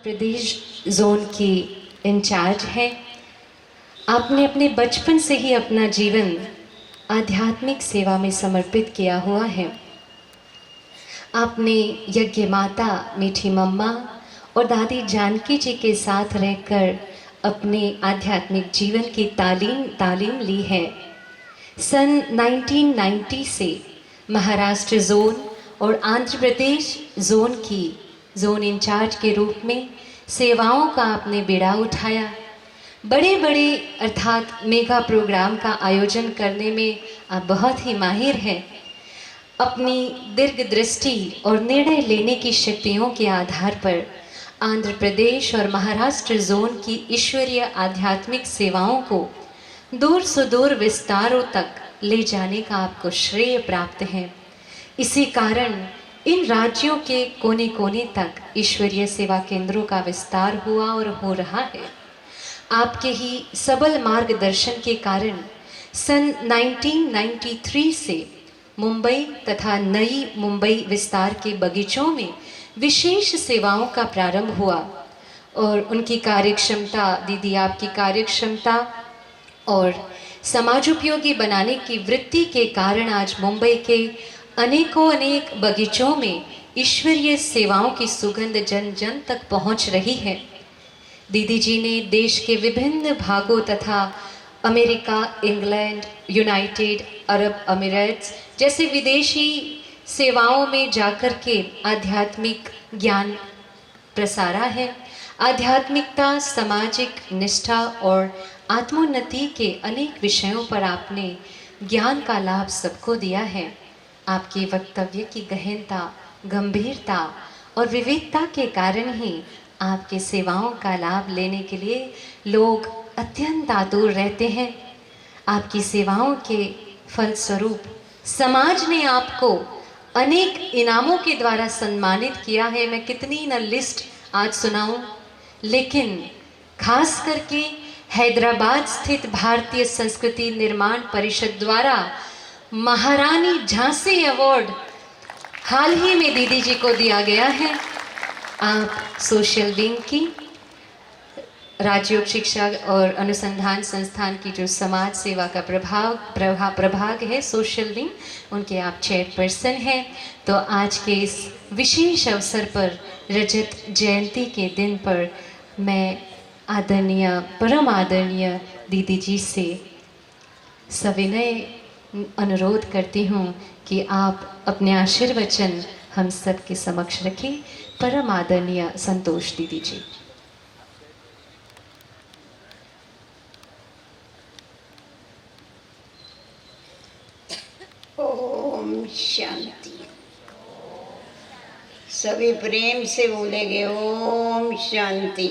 प्रदेश zone की in charge हैं। आपने अपने बचपन से ही अपना जीवन आध्यात्मिक सेवा में समर्पित किया हुआ है। आपने यज्ञ माता मीठी मम्मा और दादी जानकी जी के साथ रहकर अपने आध्यात्मिक जीवन की तालीम ली है। सन 1990 से महाराष्ट्र जोन और आंध्र प्रदेश जोन की जोन इंचार्ज के रूप में सेवाओं का आपने बीड़ा उठाया। बड़े बड़े अर्थात मेगा प्रोग्राम का आयोजन करने में आप बहुत ही माहिर हैं। अपनी दीर्घ दृष्टि और निर्णय लेने की शक्तियों के आधार पर आंध्र प्रदेश और महाराष्ट्र जोन की ईश्वरीय आध्यात्मिक सेवाओं को दूर सुदूर विस्तारों तक ले जाने का आपको श्रेय प्राप्त है। इसी कारण इन राज्यों के कोने कोने तक ईश्वरीय सेवा केंद्रों का विस्तार हुआ और हो रहा है। आपके ही सबल मार्गदर्शन के कारण सन 1993 से मुंबई तथा नई मुंबई विस्तार के बगीचों में विशेष सेवाओं का प्रारंभ हुआ और उनकी कार्यक्षमता, दीदी आपकी कार्यक्षमता और समाजोपयोगी बनाने की वृत्ति के कारण आज मुंबई के अनेक बगीचों में ईश्वरीय सेवाओं की सुगंध जन जन तक पहुंच रही है। दीदी जी ने देश के विभिन्न भागों तथा अमेरिका, इंग्लैंड, यूनाइटेड अरब अमीरात जैसे विदेशी सेवाओं में जाकर के आध्यात्मिक ज्ञान प्रसारा है। आध्यात्मिकता, सामाजिक निष्ठा और आत्मोन्नति के अनेक विषयों पर आपने ज्ञान का लाभ सबको दिया है। आपके वक्तव्य की गहनता, गंभीरता और विविधता के कारण ही आपके सेवाओं का लाभ लेने के लिए लोग अत्यंत आतुर रहते हैं। आपकी सेवाओं के फलस्वरूप समाज ने आपको अनेक इनामों के द्वारा सम्मानित किया है। मैं कितनी न लिस्ट आज सुनाऊं, लेकिन खास करके हैदराबाद स्थित भारतीय संस्कृति निर्माण परिषद द्वारा महारानी झांसी अवार्ड हाल ही में दीदी जी को दिया गया है। आप सोशल विंग की राज्योग शिक्षा और अनुसंधान संस्थान की जो समाज सेवा का प्रभाग है सोशल विंग, उनके आप चेयरपर्सन हैं। तो आज के इस विशेष अवसर पर रजत जयंती के दिन पर मैं आदरणीय, परम आदरणीय दीदी जी से सविनय अनुरोध करती हूँ कि आप अपने आशीर्वचन हम सब के समक्ष रखें। परम आदरणीय संतोष दीदी जी। ओम शांति। सभी प्रेम से बोलेंगे ओम शांति।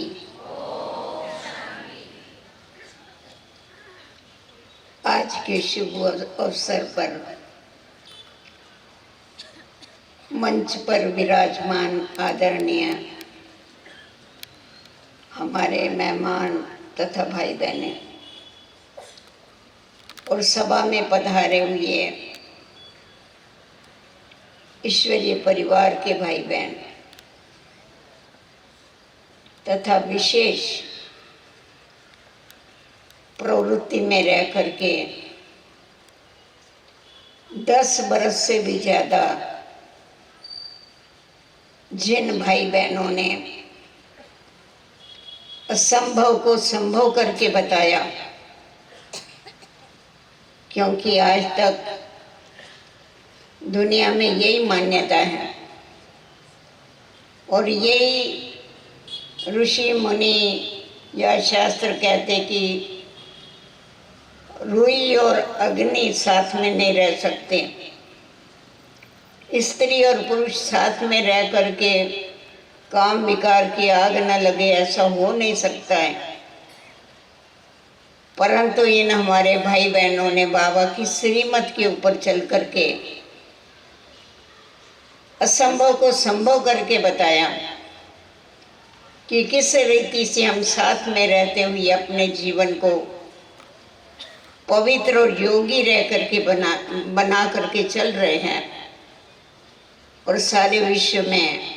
आज के शुभ अवसर पर मंच पर विराजमान आदरणीय हमारे मेहमान तथा भाई बहने और सभा में पधारे हुए ईश्वरीय परिवार के भाई बहन तथा विशेष प्रवृत्ति में रह करके 10 बरस से भी ज़्यादा जिन भाई बहनों ने असंभव को संभव करके बताया, क्योंकि आज तक दुनिया में यही मान्यता है और यही ऋषि मुनि या शास्त्र कहते कि रुई और अग्नि साथ में नहीं रह सकते। स्त्री और पुरुष साथ में रह करके काम विकार की आग न लगे, ऐसा हो नहीं सकता है। परंतु इन हमारे भाई बहनों ने बाबा की श्रीमत के ऊपर चल करके असंभव को संभव करके बताया कि किस रीति से हम साथ में रहते हुए अपने जीवन को पवित्र और योगी रह करके बना करके चल रहे हैं और सारे विश्व में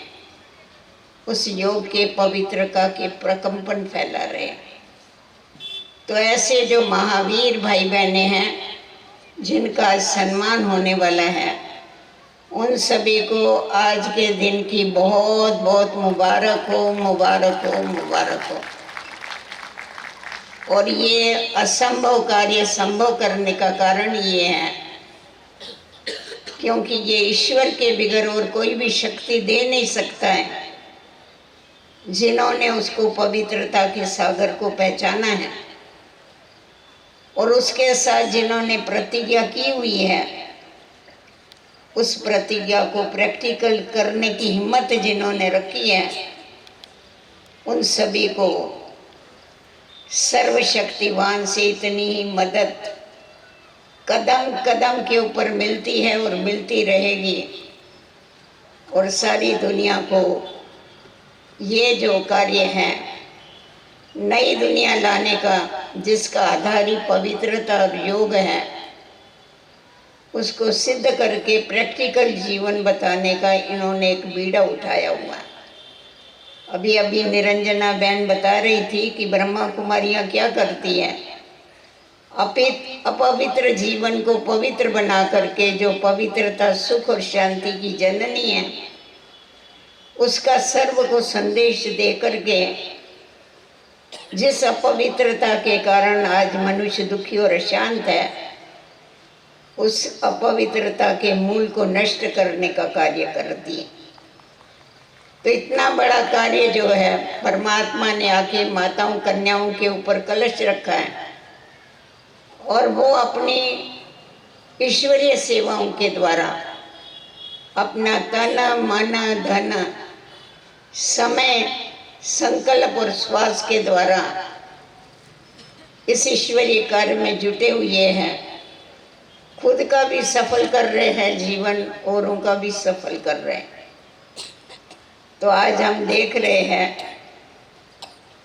उस योग के पवित्रता के प्रकंपन फैला रहे हैं। तो ऐसे जो महावीर भाई बहनें हैं जिनका सम्मान होने वाला है, उन सभी को आज के दिन की बहुत बहुत मुबारक हो, मुबारक हो, मुबारक हो। और ये असंभव कार्य संभव करने का कारण ये है क्योंकि ये ईश्वर के बगैर और कोई भी शक्ति दे नहीं सकता है। जिन्होंने उसको पवित्रता के सागर को पहचाना है और उसके साथ जिन्होंने प्रतिज्ञा की हुई है, उस प्रतिज्ञा को प्रैक्टिकल करने की हिम्मत जिन्होंने रखी है, उन सभी को सर्वशक्तिवान से इतनी ही मदद कदम कदम के ऊपर मिलती है और मिलती रहेगी। और सारी दुनिया को ये जो कार्य है नई दुनिया लाने का, जिसका आधार ही पवित्रता और योग है, उसको सिद्ध करके प्रैक्टिकल जीवन बताने का इन्होंने एक बीड़ा उठाया हुआ है। अभी अभी निरंजना बहन बता रही थी कि ब्रह्मा कुमारियाँ क्या करती हैं, अपवित्र जीवन को पवित्र बना करके जो पवित्रता सुख और शांति की जननी है, उसका सर्व को संदेश दे करके जिस अपवित्रता के कारण आज मनुष्य दुखी और अशांत है, उस अपवित्रता के मूल को नष्ट करने का कार्य करती है। तो इतना बड़ा कार्य जो है परमात्मा ने आके माताओं कन्याओं के ऊपर कलश रखा है और वो अपनी ईश्वरीय सेवाओं के द्वारा अपना तन मन धन समय संकल्प और श्वास के द्वारा इस ईश्वरीय कार्य में जुटे हुए हैं। खुद का भी सफल कर रहे हैं जीवन, औरों का भी सफल कर रहे हैं। तो आज हम देख रहे हैं,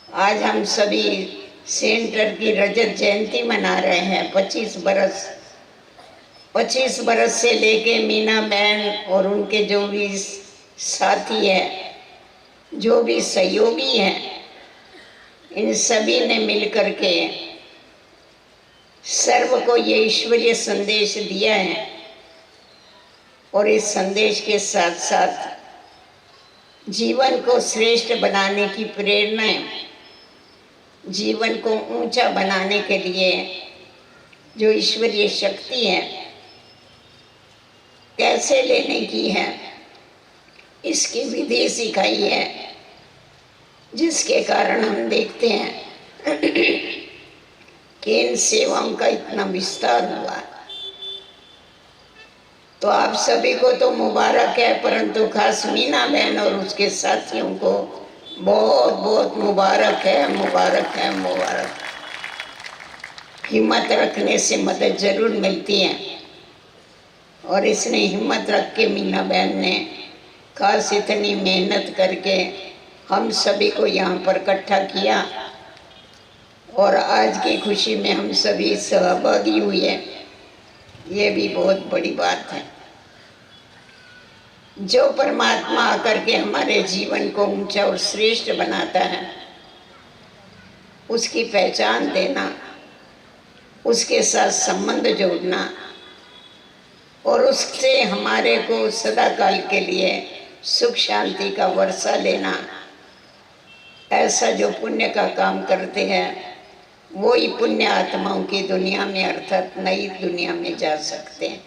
आज हम सभी सेंटर की रजत जयंती मना रहे हैं। 25 बरस से लेके मीना बहन और उनके जो भी साथी हैं, जो भी सहयोगी हैं, इन सभी ने मिलकर के सर्व को ये ईश्वरीय संदेश दिया है। और इस संदेश के साथ साथ जीवन को श्रेष्ठ बनाने की प्रेरणाएं, जीवन को ऊंचा बनाने के लिए जो ईश्वरीय शक्ति है कैसे लेने की है, इसकी विधि सिखाई है, जिसके कारण हम देखते हैं कि इन सेवाओं का इतना विस्तार हुआ। तो आप सभी को तो मुबारक है, परंतु खास मीना बहन और उसके साथियों को बहुत बहुत मुबारक है, मुबारक है, मुबारक। हिम्मत रखने से मदद जरूर मिलती है और इसने हिम्मत रख के मीना बहन ने खास इतनी मेहनत करके हम सभी को यहाँ पर इकट्ठा किया और आज की खुशी में हम सभी सहभागी हुए। ये भी बहुत बड़ी बात है। जो परमात्मा आकर के हमारे जीवन को ऊंचा और श्रेष्ठ बनाता है, उसकी पहचान देना, उसके साथ संबंध जोड़ना और उससे हमारे को सदा काल के लिए सुख शांति का वर्षा लेना, ऐसा जो पुण्य का काम करते हैं वो ही पुण्य आत्माओं की दुनिया में अर्थात नई दुनिया में जा सकते हैं।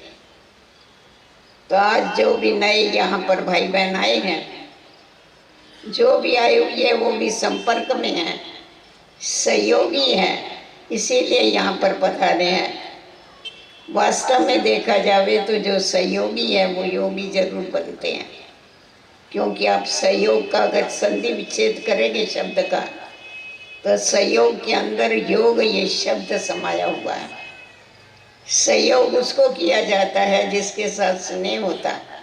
तो आज जो भी नए यहाँ पर भाई बहन आए हैं, जो भी आए हुए वो भी संपर्क में हैं, सहयोगी हैं, इसीलिए यहाँ पर पधारे हैं। वास्तव में देखा जावे तो जो सहयोगी है वो योगी जरूर बनते हैं, क्योंकि आप सहयोग का अगर संधि विच्छेद करेंगे शब्द का, तो सहयोग के अंदर योग ये शब्द समाया हुआ है। सहयोग उसको किया जाता है जिसके साथ स्नेह होता है।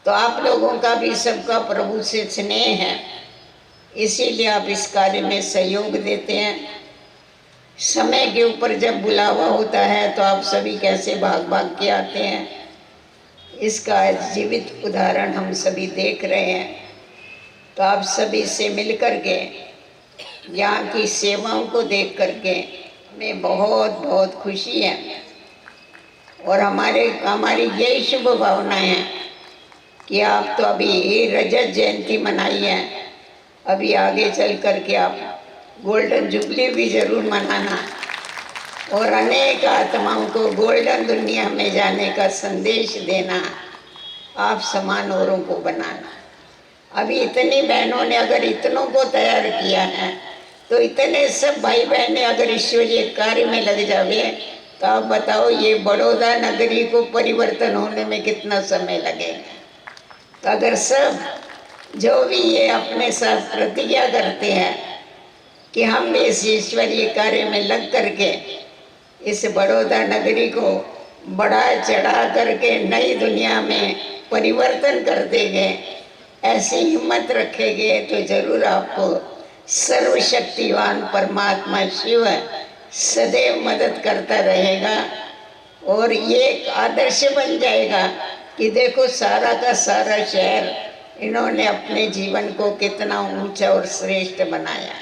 तो आप लोगों का भी सबका प्रभु से स्नेह है, इसीलिए आप इस कार्य में सहयोग देते हैं। समय के ऊपर जब बुलावा होता है तो आप सभी कैसे भाग भाग के आते हैं, इसका जीवित उदाहरण हम सभी देख रहे हैं। तो आप सभी से मिल कर के यहाँ की सेवाओं को देख करके हमें बहुत बहुत खुशी है। और हमारी यही शुभ भावना है कि आप तो अभी रजत जयंती मनाई है, अभी आगे चल कर के आप गोल्डन जुबली भी ज़रूर मनाना और अनेक आत्माओं को गोल्डन दुनिया में जाने का संदेश देना, आप समान औरों को बनाना। अभी इतनी बहनों ने अगर इतनों को तैयार किया है तो इतने सब भाई बहनें अगर ईश्वरीय कार्य में लग जावे तो आप बताओ ये बड़ौदा नगरी को परिवर्तन होने में कितना समय लगेगा। तो अगर सब जो भी ये अपने साथ प्रतिज्ञा करते हैं कि हम इस ईश्वरीय कार्य में लग करके इस बड़ौदा नगरी को बढ़ा चढ़ा करके नई दुनिया में परिवर्तन कर देंगे, ऐसी हिम्मत रखेंगे तो जरूर आपको सर्वशक्तिवान परमात्मा शिव सदैव मदद करता रहेगा। और ये एक आदर्श बन जाएगा कि देखो सारा का सारा शहर इन्होंने अपने जीवन को कितना ऊंचा और श्रेष्ठ बनाया।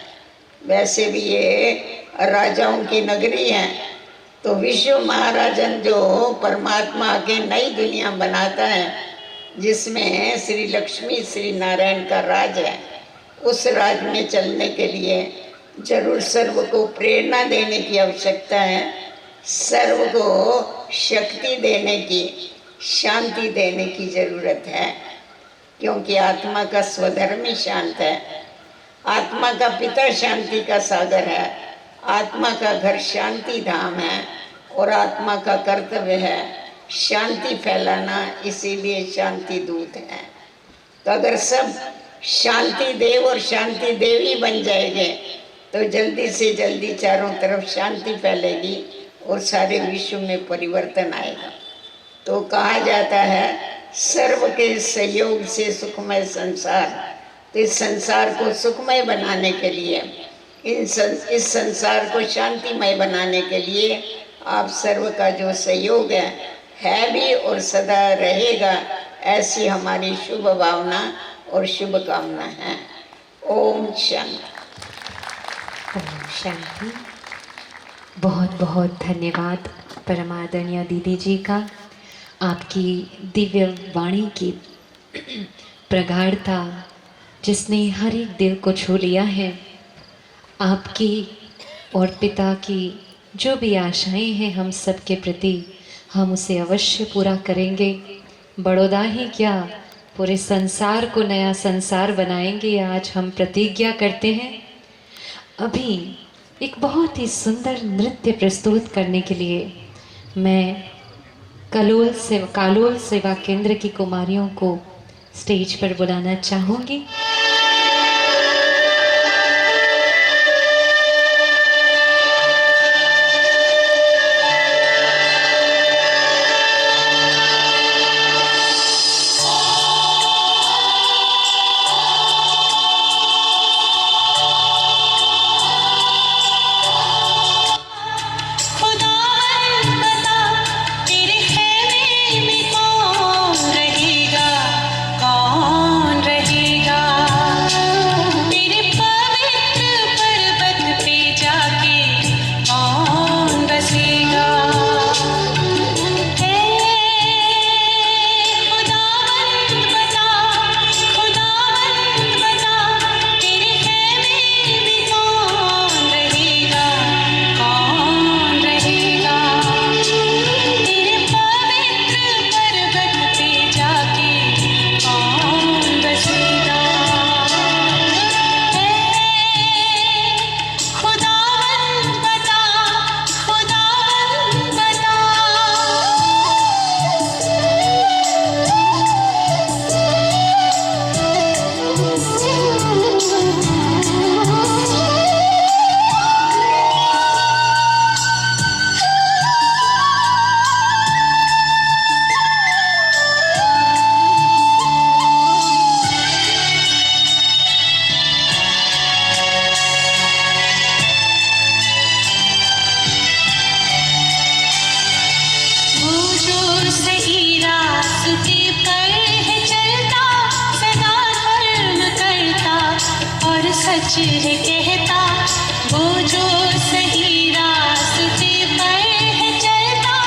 वैसे भी ये राजाओं की नगरी है, तो विश्व महाराजन जो परमात्मा के नई दुनिया बनाता है जिसमें श्री लक्ष्मी श्री नारायण का राज है, उस राज में चलने के लिए जरूर सर्व को प्रेरणा देने की आवश्यकता है, सर्व को शक्ति देने की, शांति देने की ज़रूरत है। क्योंकि आत्मा का स्वधर्म ही शांत है, आत्मा का पिता शांति का सागर है, आत्मा का घर शांति धाम है और आत्मा का कर्तव्य है शांति फैलाना, इसीलिए शांति दूत है। तो अगर सब शांति देव और शांति देवी बन जाएंगे तो जल्दी से जल्दी चारों तरफ शांति फैलेगी और सारे विश्व में परिवर्तन आएगा। तो कहा जाता है सर्व के सहयोग से सुखमय संसार। तो इस संसार को सुखमय बनाने के लिए, इस संसार को शांतिमय बनाने के लिए आप सर्व का जो सहयोग है भी और सदा रहेगा, ऐसी हमारी शुभ भावना और शुभ कामना है। ओम शांति। ओम शांति। बहुत बहुत धन्यवाद परमादरणीय दीदी जी का, आपकी दिव्य वाणी की प्रगाढ़ता जिसने हर एक दिल को छू लिया है। आपकी और पिता की जो भी आशाएं हैं हम सब के प्रति, हम उसे अवश्य पूरा करेंगे। बड़ौदा ही क्या, पूरे संसार को नया संसार बनाएंगे, आज हम प्रतिज्ञा करते हैं। अभी एक बहुत ही सुंदर नृत्य प्रस्तुत करने के लिए मैं कालोल सेवा केंद्र की कुमारियों को स्टेज पर बुलाना चाहूँगी। कौन रहेगा सच है कहता, वो जो सही रास्ते पर है चलता,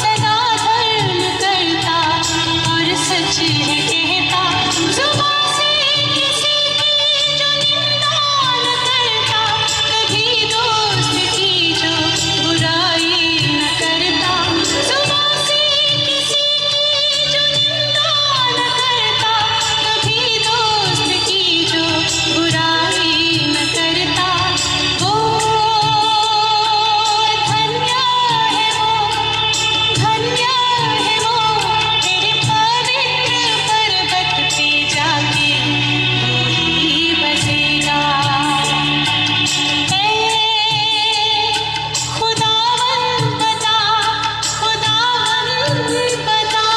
सदा धर्म करता और सच है कहता। जुबां से किसी की जो निंदा न करता, कभी दोस्त की जो बुराई न करता। जुबां से किसी की जो निंदा न करता, कभी दोस्त की जो बुराई न करता। वो धन्य है वो तेरे पवित्र पर्वत पे जाके वही बसेगा। खुदावंद बता, खुदावंद बता।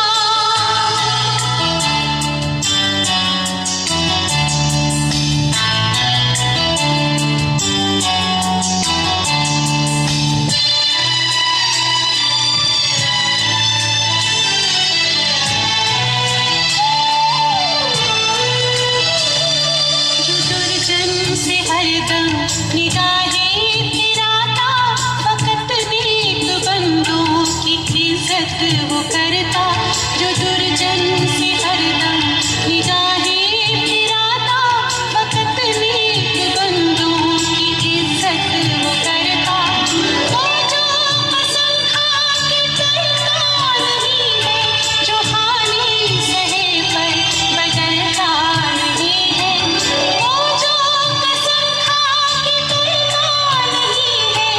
जो दुर्जन से हरदम निगाहें फिराता, फकत नेक बंदों की इज्जत वो करता। जो दुर्जन से हरदम निगाहें फिराता, फकत नेक बंदों की इज्जत वो करता। वो जो कसम खा के डरता नहीं है, जो हानि सहे पर बदलता नहीं है। वो जो कसम खा के डरता नहीं है,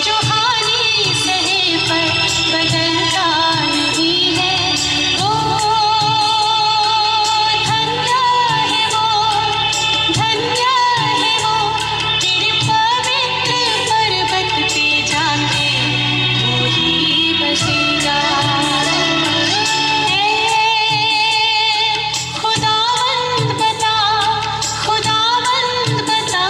जो हानि सहे पर बदलता नहीं है। वो धन्य है वो तेरे पवित्र पर्वत पे जाके वही बसेगा। खुदावंद बता, खुदावंद बता।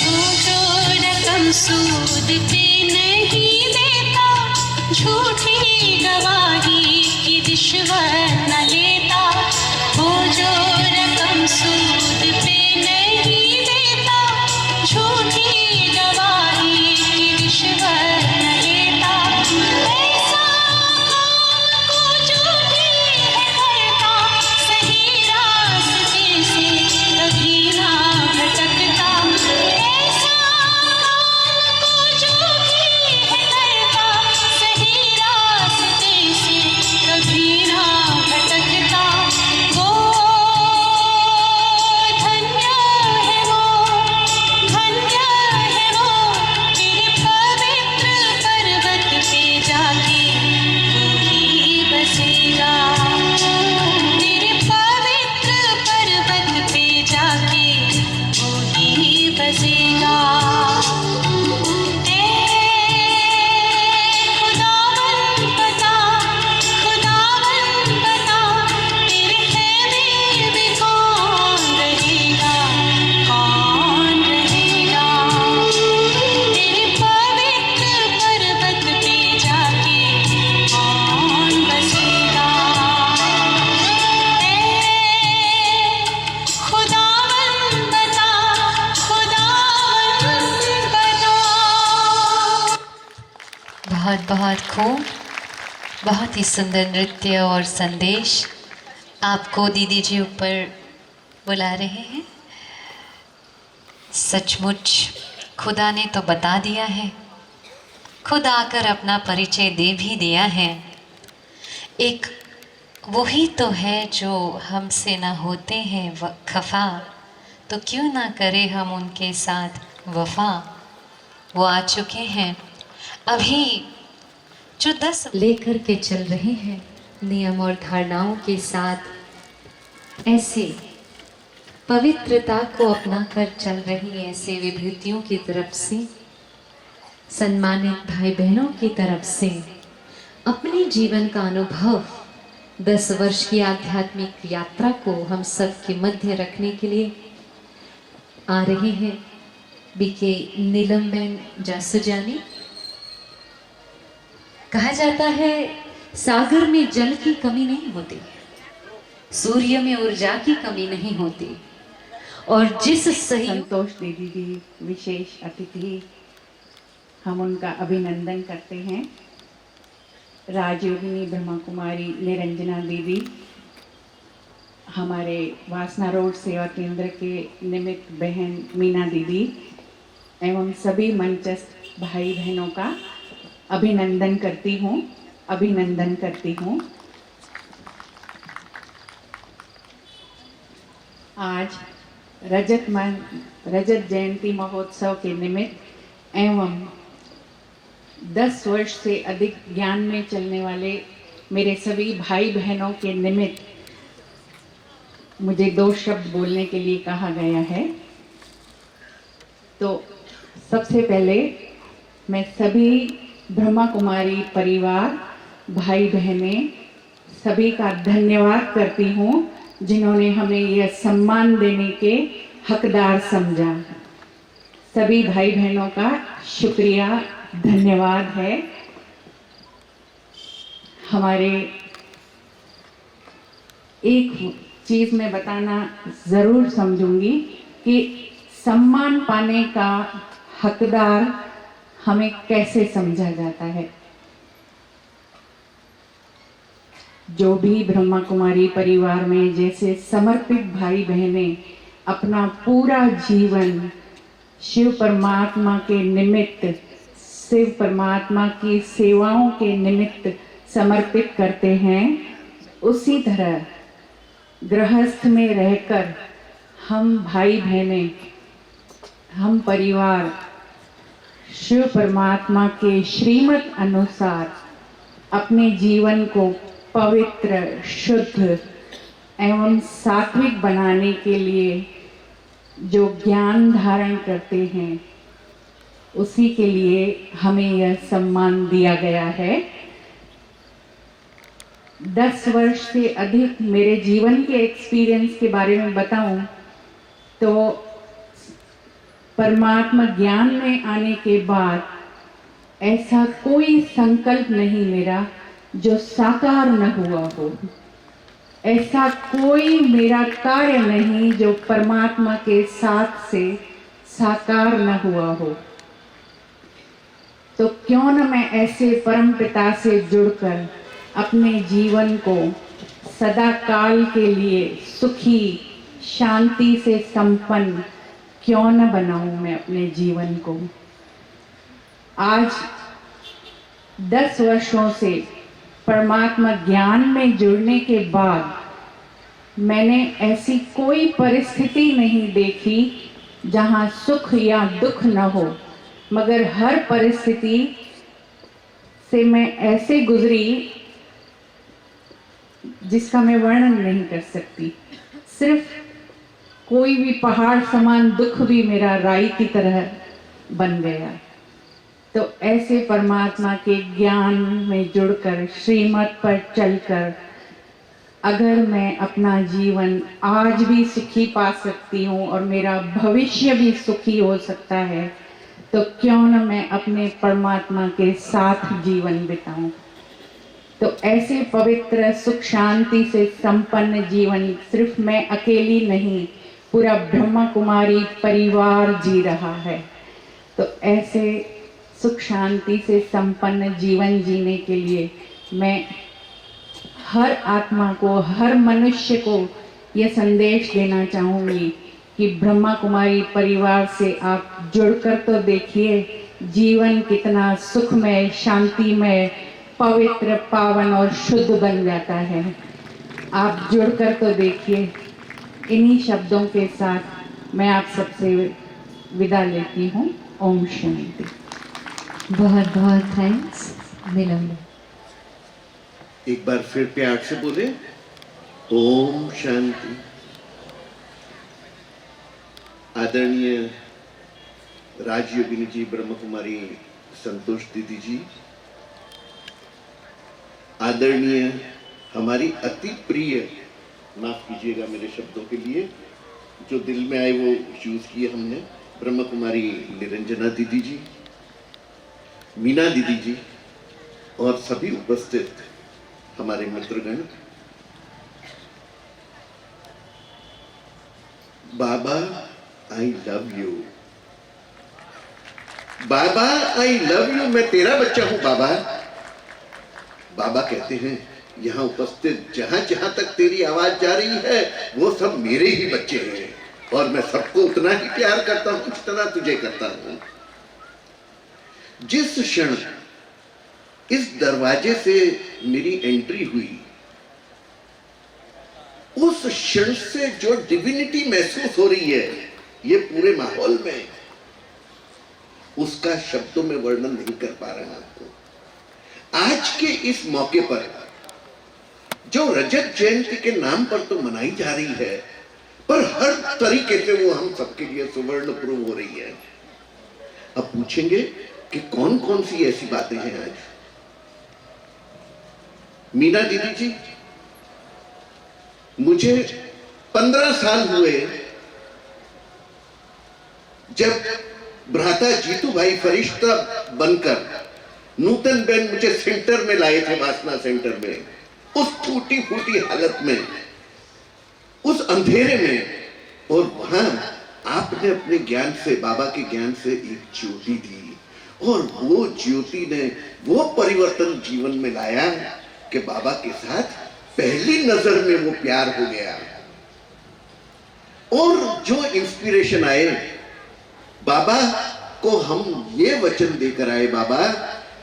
वो जो रकम सूद पे नहीं देता, झूठी गवाही की रिश्वत न लेता। वो जो रकम सूद पे नहीं देता, झूठी गवाही की रिश्वत न लेता। ऐसा को जो भी है करता, सही रास्ते से कभी ना भटकता। ऐसा को जो भी है करता, सही रास्ते से कभी ना भटकता। वो धन्य है वो तेरे पवित्र पर्वत पे जाके वही बसेगा। तेरे पवित्र पर्वत पे जाके वही बसेगा। खुदावंद बता, खुदावंद बता। तेरे खेमे में कौन रहेगा, कौन रहेगा। तेरे पवित्र पर्वत पे जाके कौन बसेगा। खुदावंद बता, खुदावंद बता। बहुत बहुत खूब, बहुत ही सुंदर नृत्य और संदेश आपको दीदी जी ऊपर बुला रहे हैं। सचमुच खुदा ने तो बता दिया है, खुद आकर अपना परिचय दे भी दिया है। एक वही तो है जो हमसे ना होते हैं खफा, तो क्यों ना करें हम उनके साथ वफा। वो आ चुके हैं अभी जो 10 लेकर के चल रहे हैं नियम और धारणाओं के साथ। ऐसे पवित्रता को अपना कर चल रही ऐसे विभूतियों की तरफ से, सम्मानित भाई बहनों की तरफ से अपने जीवन का अनुभव 10 वर्ष की आध्यात्मिक यात्रा को हम सब के मध्य रखने के लिए आ रहे हैं बीके नीलमबेन जासुजानी। कहा जाता है सागर में जल की कमी नहीं होती, सूर्य में ऊर्जा की कमी नहीं होती, और जिस सही संतोष दीदी जी विशेष अतिथि, हम उनका अभिनंदन करते हैं। राजयोगिनी ब्रह्मा कुमारी निरंजना दीदी, हमारे वासना रोड सेवा केंद्र के निमित्त बहन मीना दीदी एवं सभी मंचस्थ भाई बहनों का अभिनंदन करती हूँ। आज रजत जयंती महोत्सव के निमित्त एवं 10 वर्ष से अधिक ज्ञान में चलने वाले मेरे सभी भाई बहनों के निमित्त मुझे 2 शब्द बोलने के लिए कहा गया है। तो सबसे पहले मैं सभी ब्रह्मा कुमारी परिवार, भाई बहनें सभी का धन्यवाद करती हूँ जिन्होंने हमें यह सम्मान देने के हकदार समझा। सभी भाई बहनों का शुक्रिया, धन्यवाद है। हमारे एक चीज़ मैं बताना ज़रूर समझूंगी कि सम्मान पाने का हकदार हमें कैसे समझा जाता है। जो भी ब्रह्मा कुमारी परिवार में जैसे समर्पित भाई बहनें अपना पूरा जीवन शिव परमात्मा के निमित्त, शिव परमात्मा की सेवाओं के निमित्त समर्पित करते हैं, उसी तरह गृहस्थ में रहकर हम भाई बहनें, हम परिवार शिव परमात्मा के श्रीमत अनुसार अपने जीवन को पवित्र, शुद्ध एवं सात्विक बनाने के लिए जो ज्ञान धारण करते हैं, उसी के लिए हमें यह सम्मान दिया गया है। 10 वर्ष से अधिक मेरे जीवन के एक्सपीरियंस के बारे में बताऊं तो परमात्मा ज्ञान में आने के बाद ऐसा कोई संकल्प नहीं मेरा जो साकार न हुआ हो, ऐसा कोई मेरा कार्य नहीं जो परमात्मा के साथ से साकार न हुआ हो। तो क्यों न मैं ऐसे परम पिता से जुड़कर अपने जीवन को सदा काल के लिए सुखी, शांति से संपन्न क्यों न बनाऊं मैं अपने जीवन को। आज 10 वर्षों से परमात्मा ज्ञान में जुड़ने के बाद मैंने ऐसी कोई परिस्थिति नहीं देखी जहां सुख या दुख न हो, मगर हर परिस्थिति से मैं ऐसे गुजरी जिसका मैं वर्णन नहीं कर सकती। सिर्फ कोई भी पहाड़ समान दुख भी मेरा राई की तरह बन गया। तो ऐसे परमात्मा के ज्ञान में जुड़कर, श्रीमत पर चलकर अगर मैं अपना जीवन आज भी सुखी पा सकती हूँ और मेरा भविष्य भी सुखी हो सकता है, तो क्यों न मैं अपने परमात्मा के साथ जीवन बिताऊं। तो ऐसे पवित्र, सुख शांति से संपन्न जीवन सिर्फ मैं अकेली नहीं, पूरा ब्रह्मा कुमारी परिवार जी रहा है। तो ऐसे सुख शांति से संपन्न जीवन जीने के लिए मैं हर आत्मा को, हर मनुष्य को यह संदेश देना चाहूँगी कि ब्रह्मा कुमारी परिवार से आप जुड़कर तो देखिए, जीवन कितना सुखमय, शांतिमय, पवित्र, पावन और शुद्ध बन जाता है। आप जुड़कर तो देखिए। इन्हीं शब्दों के साथ मैं आप सबसे विदा लेती हूँ। ओम शांति। बहुत बहुत थैंक्स नीलम। एक बार फिर प्यार से बोले ओम शांति। आदरणीय राजयोगिनी जी, ब्रह्म कुमारी संतोष दीदी जी, आदरणीय हमारी अति प्रिय, माफ कीजिएगा मेरे शब्दों के लिए, जो दिल में आए वो यूज किए हमने, ब्रह्म कुमारी निरंजना दीदी जी, मीना दीदी जी और सभी उपस्थित हमारे मित्रगण, बाबा आई लव यू, बाबा आई लव यू, मैं तेरा बच्चा हूं बाबा। बाबा कहते हैं यहां उपस्थित जहां जहां तक तेरी आवाज जा रही है वो सब मेरे ही बच्चे हैं और मैं सबको उतना ही प्यार करता हूं जितना तुझे करता हूं। जिस क्षण इस दरवाजे से मेरी एंट्री हुई, उस क्षण से जो डिविनिटी महसूस हो रही है ये पूरे माहौल में, उसका शब्दों में वर्णन नहीं कर पा रहा आपको। आज के इस मौके पर जो रजत जयंती के नाम पर तो मनाई जा रही है, पर हर तरीके से वो हम सबके लिए सुवर्णपूर्ण हो रही है। अब पूछेंगे कि कौन कौन सी ऐसी बातें हैं आज। मीना दीदी जी, मुझे 15 साल हुए जब भ्राता जीतू भाई फरिश्ता बनकर नूतन बेन मुझे सेंटर में लाए थे, वासना सेंटर में, उस टूटी फूटी हालत में, उस अंधेरे में, और वहां आपने अपने ज्ञान से, बाबा के ज्ञान से एक ज्योति दी और वो ज्योति ने वो परिवर्तन जीवन में लाया कि बाबा के साथ पहली नजर में वो प्यार हो गया। और जो इंस्पिरेशन आए, बाबा को हम ये वचन देकर आए, बाबा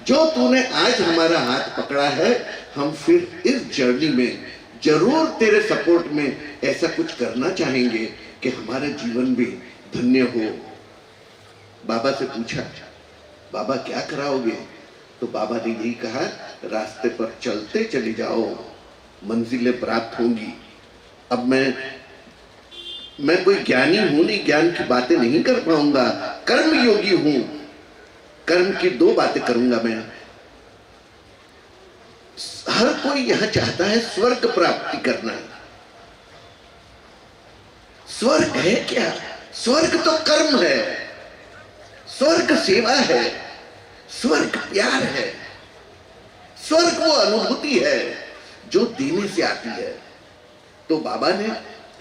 जो तूने आज हमारा हाथ पकड़ा है, हम फिर इस जर्नी में जरूर तेरे सपोर्ट में ऐसा कुछ करना चाहेंगे कि हमारा जीवन भी धन्य हो। बाबा से पूछा, बाबा क्या कराओगे? तो बाबा ने यही कहा, रास्ते पर चलते चले जाओ, मंजिलें प्राप्त होंगी। अब मैं कोई ज्ञानी हूं नहीं, ज्ञान की बातें नहीं कर पाऊंगा, कर्म योगी हूं, कर्म की 2 बातें करूंगा मैं। हर कोई यहां चाहता है स्वर्ग प्राप्ति करना। स्वर्ग है क्या? स्वर्ग तो कर्म है, स्वर्ग सेवा है, स्वर्ग प्यार है, स्वर्ग वो अनुभूति है जो देने से आती है। तो बाबा ने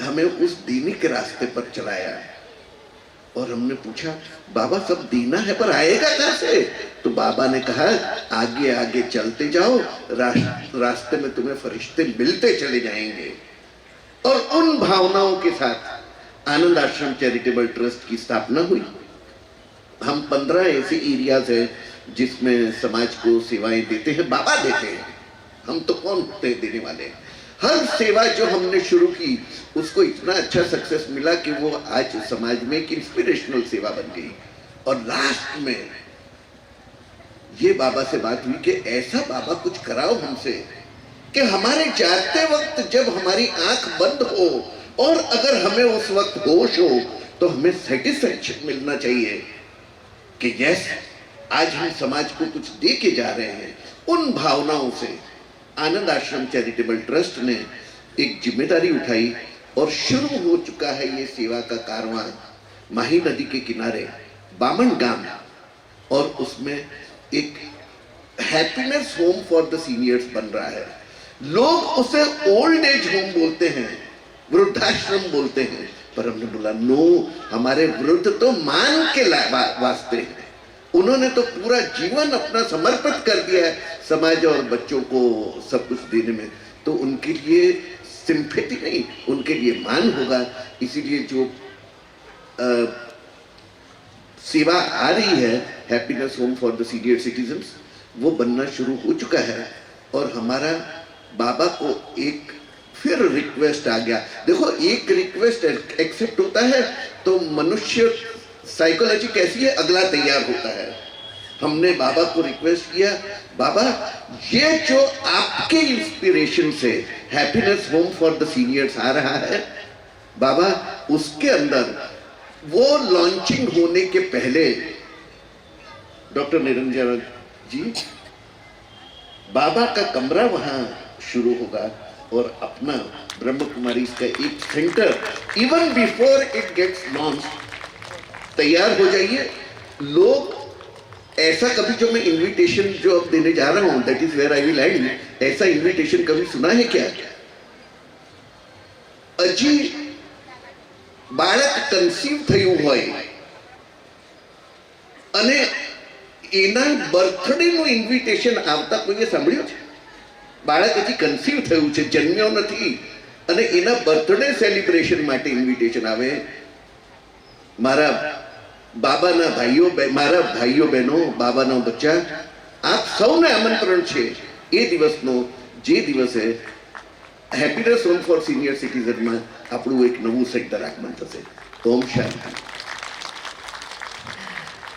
हमें उस देने के रास्ते पर चलाया और हमने पूछा, बाबा सब देना है पर आएगा कैसे? तो बाबा ने कहा, आगे आगे चलते जाओ, रास्ते में तुम्हें फरिश्ते मिलते चले जाएंगे। और उन भावनाओं के साथ आनंद आश्रम चैरिटेबल ट्रस्ट की स्थापना हुई। हम 15 ऐसे एरियाज हैं जिसमें समाज को सेवाएं देते हैं, बाबा देते हैं, हम तो कौन होते हैं देने वाले। हर सेवा जो हमने शुरू की उसको इतना अच्छा सक्सेस मिला कि वो आज समाज में एक इंस्पिरेशनल सेवा बन गई। और लास्ट में ये बाबा से बात हुई कि ऐसा बाबा कुछ कराओ हमसे कि हमारे जाते वक्त जब हमारी आंख बंद हो और अगर हमें उस वक्त होश हो तो हमें सेटिस्फैक्शन मिलना चाहिए कि यस, आज हम समाज को कुछ दे के जा रहे हैं। उन भावनाओं से आनंद आश्रम चैरिटेबल ट्रस्ट ने एक जिम्मेदारी उठाई और शुरू हो चुका है ये सेवा का कारवां माही नदी के किनारे बामन गांव, और उसमें एक happiness home for the seniors बन रहा है। लोग उसे ओल्ड एज होम बोलते हैं, वृद्धाश्रम बोलते हैं, पर हमने बोला नो, हमारे वृद्ध तो मान के वास्ते हैं। उन्होंने तो पूरा जीवन अपना समर्पित कर दिया है समाज और बच्चों को सब कुछ देने में, तो उनके लिए सिंपैथी नहीं, उनके लिए मान होगा। इसीलिए जो सेवा आ रही है, happiness home for the senior citizens, वो बनना शुरू हो चुका है। और हमारा बाबा को एक फिर रिक्वेस्ट आ गया। देखो, एक रिक्वेस्ट एक्सेप्ट होता है तो मनुष्य साइकोलॉजी कैसी है, अगला तैयार होता है। हमने बाबा को रिक्वेस्ट किया, बाबा ये जो आपके इंस्पिरेशन से happiness home for the seniors आ रहा है, बाबा उसके अंदर वो लॉन्चिंग होने के पहले डॉक्टर निरंजन जी, बाबा का कमरा वहां शुरू होगा और अपना ब्रह्म कुमारी का एक center even before it gets launch तैयार हो जाइए। लोग ऐसा कभी जो मैं इनविटेशन जो अब देने जा रहा हूं, that is where I will end, ऐसा इनविटेशन कभी सुना है क्या? હજી બાળક કન્સીવ થયું હોય અને એના બર્થડેનું ઇન્વિટેશન આવતા કોઈએ સાંભળ્યું છે? બાળક હજી કન્સીવ થયું છે, જન્મ્યો નથી, અને એના બર્થડે સેલિબ્રેશન માટે ઇન્વિટેશન આવે. મારા બાબાના ભાઈઓ, મારા ભાઈઓ બહેનો, બાબાના બચ્ચા, આપ સૌને આમંત્રણ છે એ દિવસનો, જે દિવસે happiness home for senior citizen में આપણું એક નવું સેક્ટર આગમન થશે. ઓમ શાંતિ.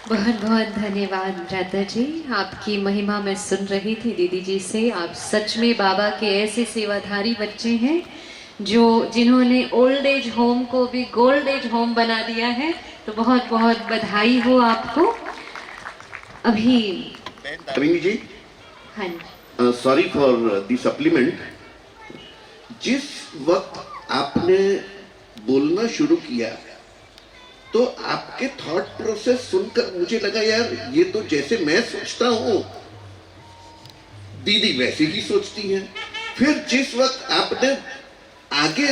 बहुत बहुत धन्यवाद भ्राता जी, आपकी महिमा मैं सुन रही थी दीदी जी से। आप सच में बाबा के ऐसे सेवाधारी बच्चे हैं जो जिन्होंने ओल्ड एज होम को भी गोल्ड एज होम बना दिया है, तो बहुत बहुत बधाई हो आपको। अभी रविंद्र जी, हाँ जी, सॉरी फॉर द सप्लीमेंट. जिस वक्त आपने बोलना शुरू किया तो आपके थॉट प्रोसेस सुनकर मुझे लगा यार ये तो जैसे मैं सोचता हूं दीदी वैसे ही सोचती हैं. फिर जिस वक्त आपने आगे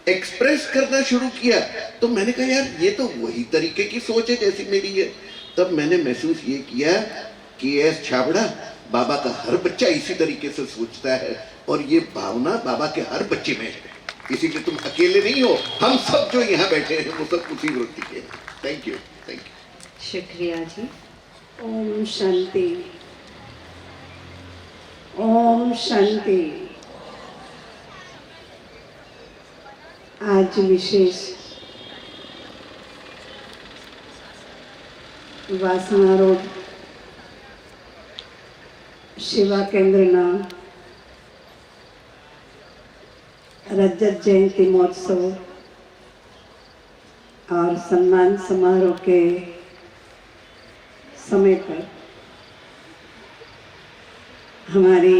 एक्सप्रेस करना शुरू किया तो मैंने कहा यार ये तो वही तरीके की सोच है जैसी मेरी है. तब मैंने महसूस ये किया कि एस छाबड़ा, बाबा का हर बच्चा इसी तरीके से सोचता है और ये भावना बाबा के हर बच्चे में है. इसीलिए तुम अकेले नहीं हो, हम सब जो यहाँ बैठे हैं वो सब उसी वृत्ति के हैं. Thank you, thank you. शुक्रिया जी. ओम शांति, ओम शांति. आज विशेष वासना रोड सेवा केंद्रना रजत जयंती महोत्सव और सम्मान समारोह के समय पर हमारी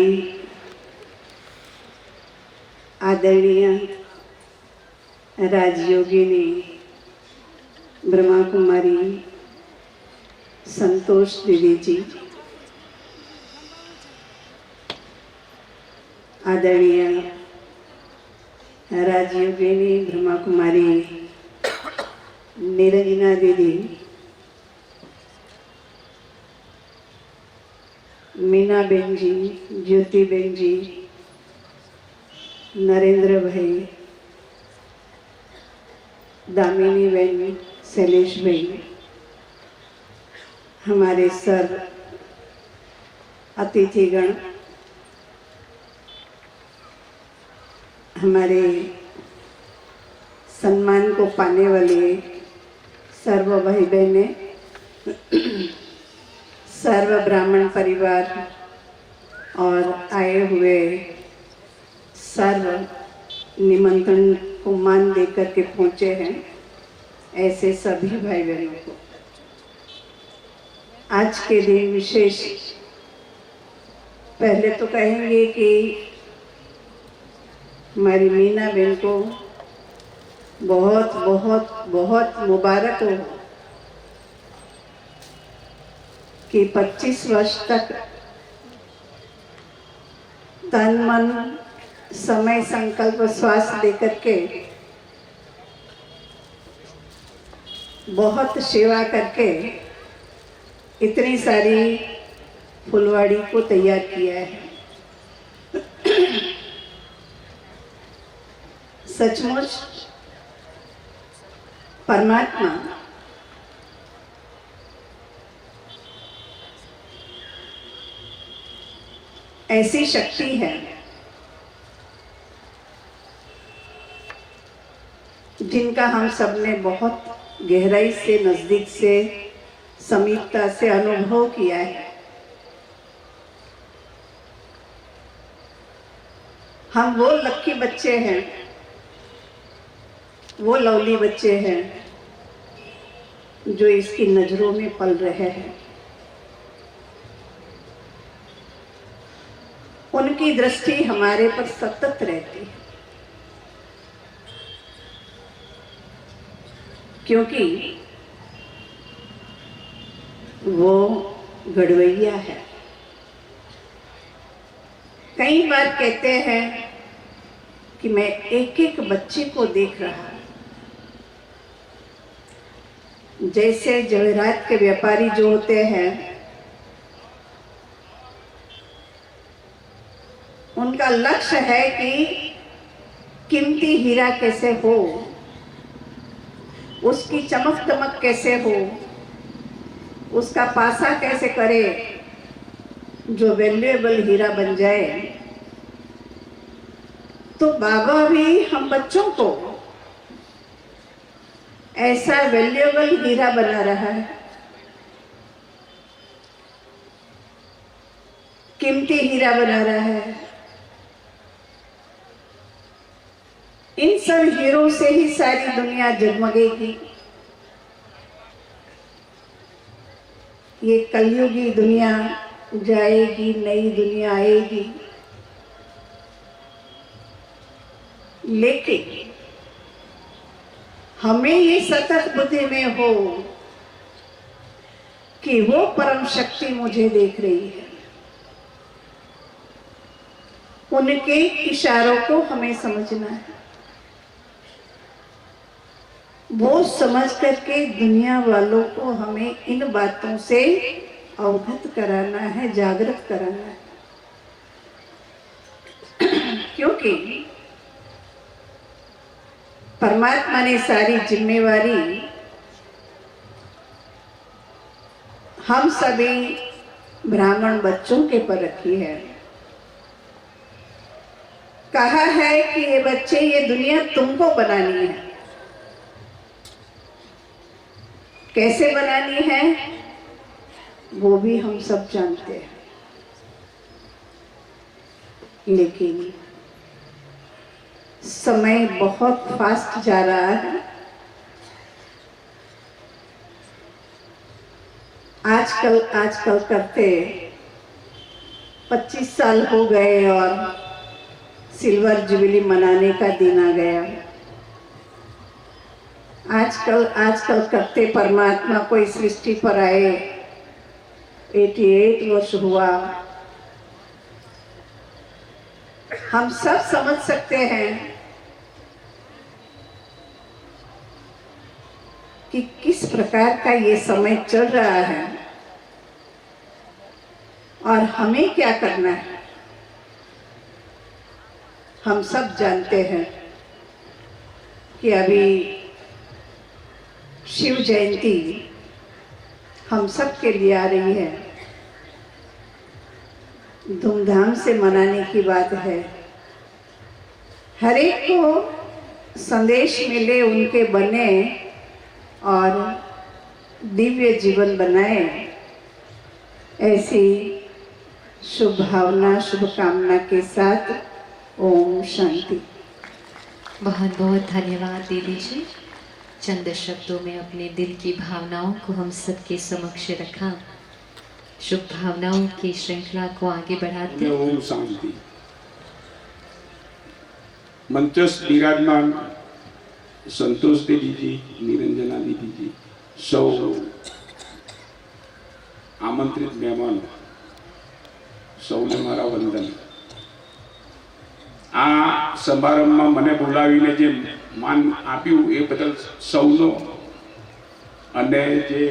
आदरणीय राजयोगिनी ब्रह्मा कुमारी संतोष दीदी जी, आदरणीय राजयोगिनी ब्रह्मा कुमारी निरंजना दीदी, मीना बेन जी, ज्योति बेन जी, नरेंद्र भाई, दामिनी बेन, शैलेश भाई, हमारे सर अतिथिगण, हमारे सम्मान को पाने वाले सर्व भाई बहने, सर्व ब्राह्मण परिवार और आए हुए सर्व निमंत्रण को मान देकर के पहुँचे हैं ऐसे सभी भाई बहनों को आज के दिन विशेष पहले तो कहेंगे कि हमारी मीना बहन को बहुत बहुत बहुत मुबारक हो कि 25 वर्ष तक तन मन समय संकल्प श्वास देकर के बहुत सेवा करके इतनी सारी फुलवाड़ी को तैयार किया है। सचमुच परमात्मा ऐसी शक्ति है जिनका हम सब ने बहुत गहराई से, नजदीक से, समीपता से अनुभव किया है। हम वो लक्की बच्चे हैं, वो लवली बच्चे हैं जो इसकी नज़रों में पल रहे हैं, उनकी दृष्टि हमारे पर सतत रहती है, क्योंकि वो गड़वैया है। कई बार कहते हैं कि मैं एक एक बच्चे को देख रहा हूं, जैसे जवेरात के व्यापारी जो होते हैं, उनका लक्ष्य है कि कीमती हीरा कैसे हो, उसकी चमक दमक कैसे हो, उसका पासा कैसे करे जो वैल्यूएबल हीरा बन जाए। तो बाबा भी हम बच्चों को ऐसा वैल्यूएबल हीरा बना रहा है, कीमती हीरा बना रहा है। इन सब हीरों से ही सारी दुनिया जगमगेगी। ये कलयुगी दुनिया जाएगी, नई दुनिया आएगी, लेकिन हमें ये सतत बुद्धि में हो कि वो परम शक्ति मुझे देख रही है। उनके इशारों को हमें समझना है, वो समझ करके दुनिया वालों को हमें इन बातों से अवगत कराना है, जागृत कराना है। क्योंकि परमात्मा ने सारी जिम्मेवारी हम सभी ब्राह्मण बच्चों के पर रखी है। कहा है कि ये बच्चे, ये दुनिया तुमको बनानी है। कैसे बनानी है वो भी हम सब जानते हैं, लेकिन समय बहुत फास्ट जा रहा है। आजकल करते 25 साल हो गए और सिल्वर जुबली मनाने का दिन आ गया। आजकल करते परमात्मा को इस सृष्टि पर आए 88 वर्ष हुआ। हम सब समझ सकते हैं कि किस प्रकार का ये समय चल रहा है और हमें क्या करना है। हम सब जानते हैं कि अभी शिव जयंती हम सब के लिए आ रही है, धूमधाम से मनाने की बात है। हर एक को संदेश मिले, उनके बने और दिव्य जीवन बनाए, ऐसी शुभ भावना, शुभकामना के साथ ओम शांति। बहुत बहुत धन्यवाद दीदी जी। चंद शब्दों में अपने दिल की भावनाओं को हम सबके समक्ष रखा। शुभ भावनाओं की श्रृंखला को आगे बढ़ाते ओम शांति। मंचस्थ विराजमान संतोष देवी जी, निरंजना दीदी जी, सौ आमंत्रित मेहमान, સૌને મારા વંદન। આ સમારંભમાં મને બોલાવીને જે માન આપ્યું એ બદલ સૌનો, અને જે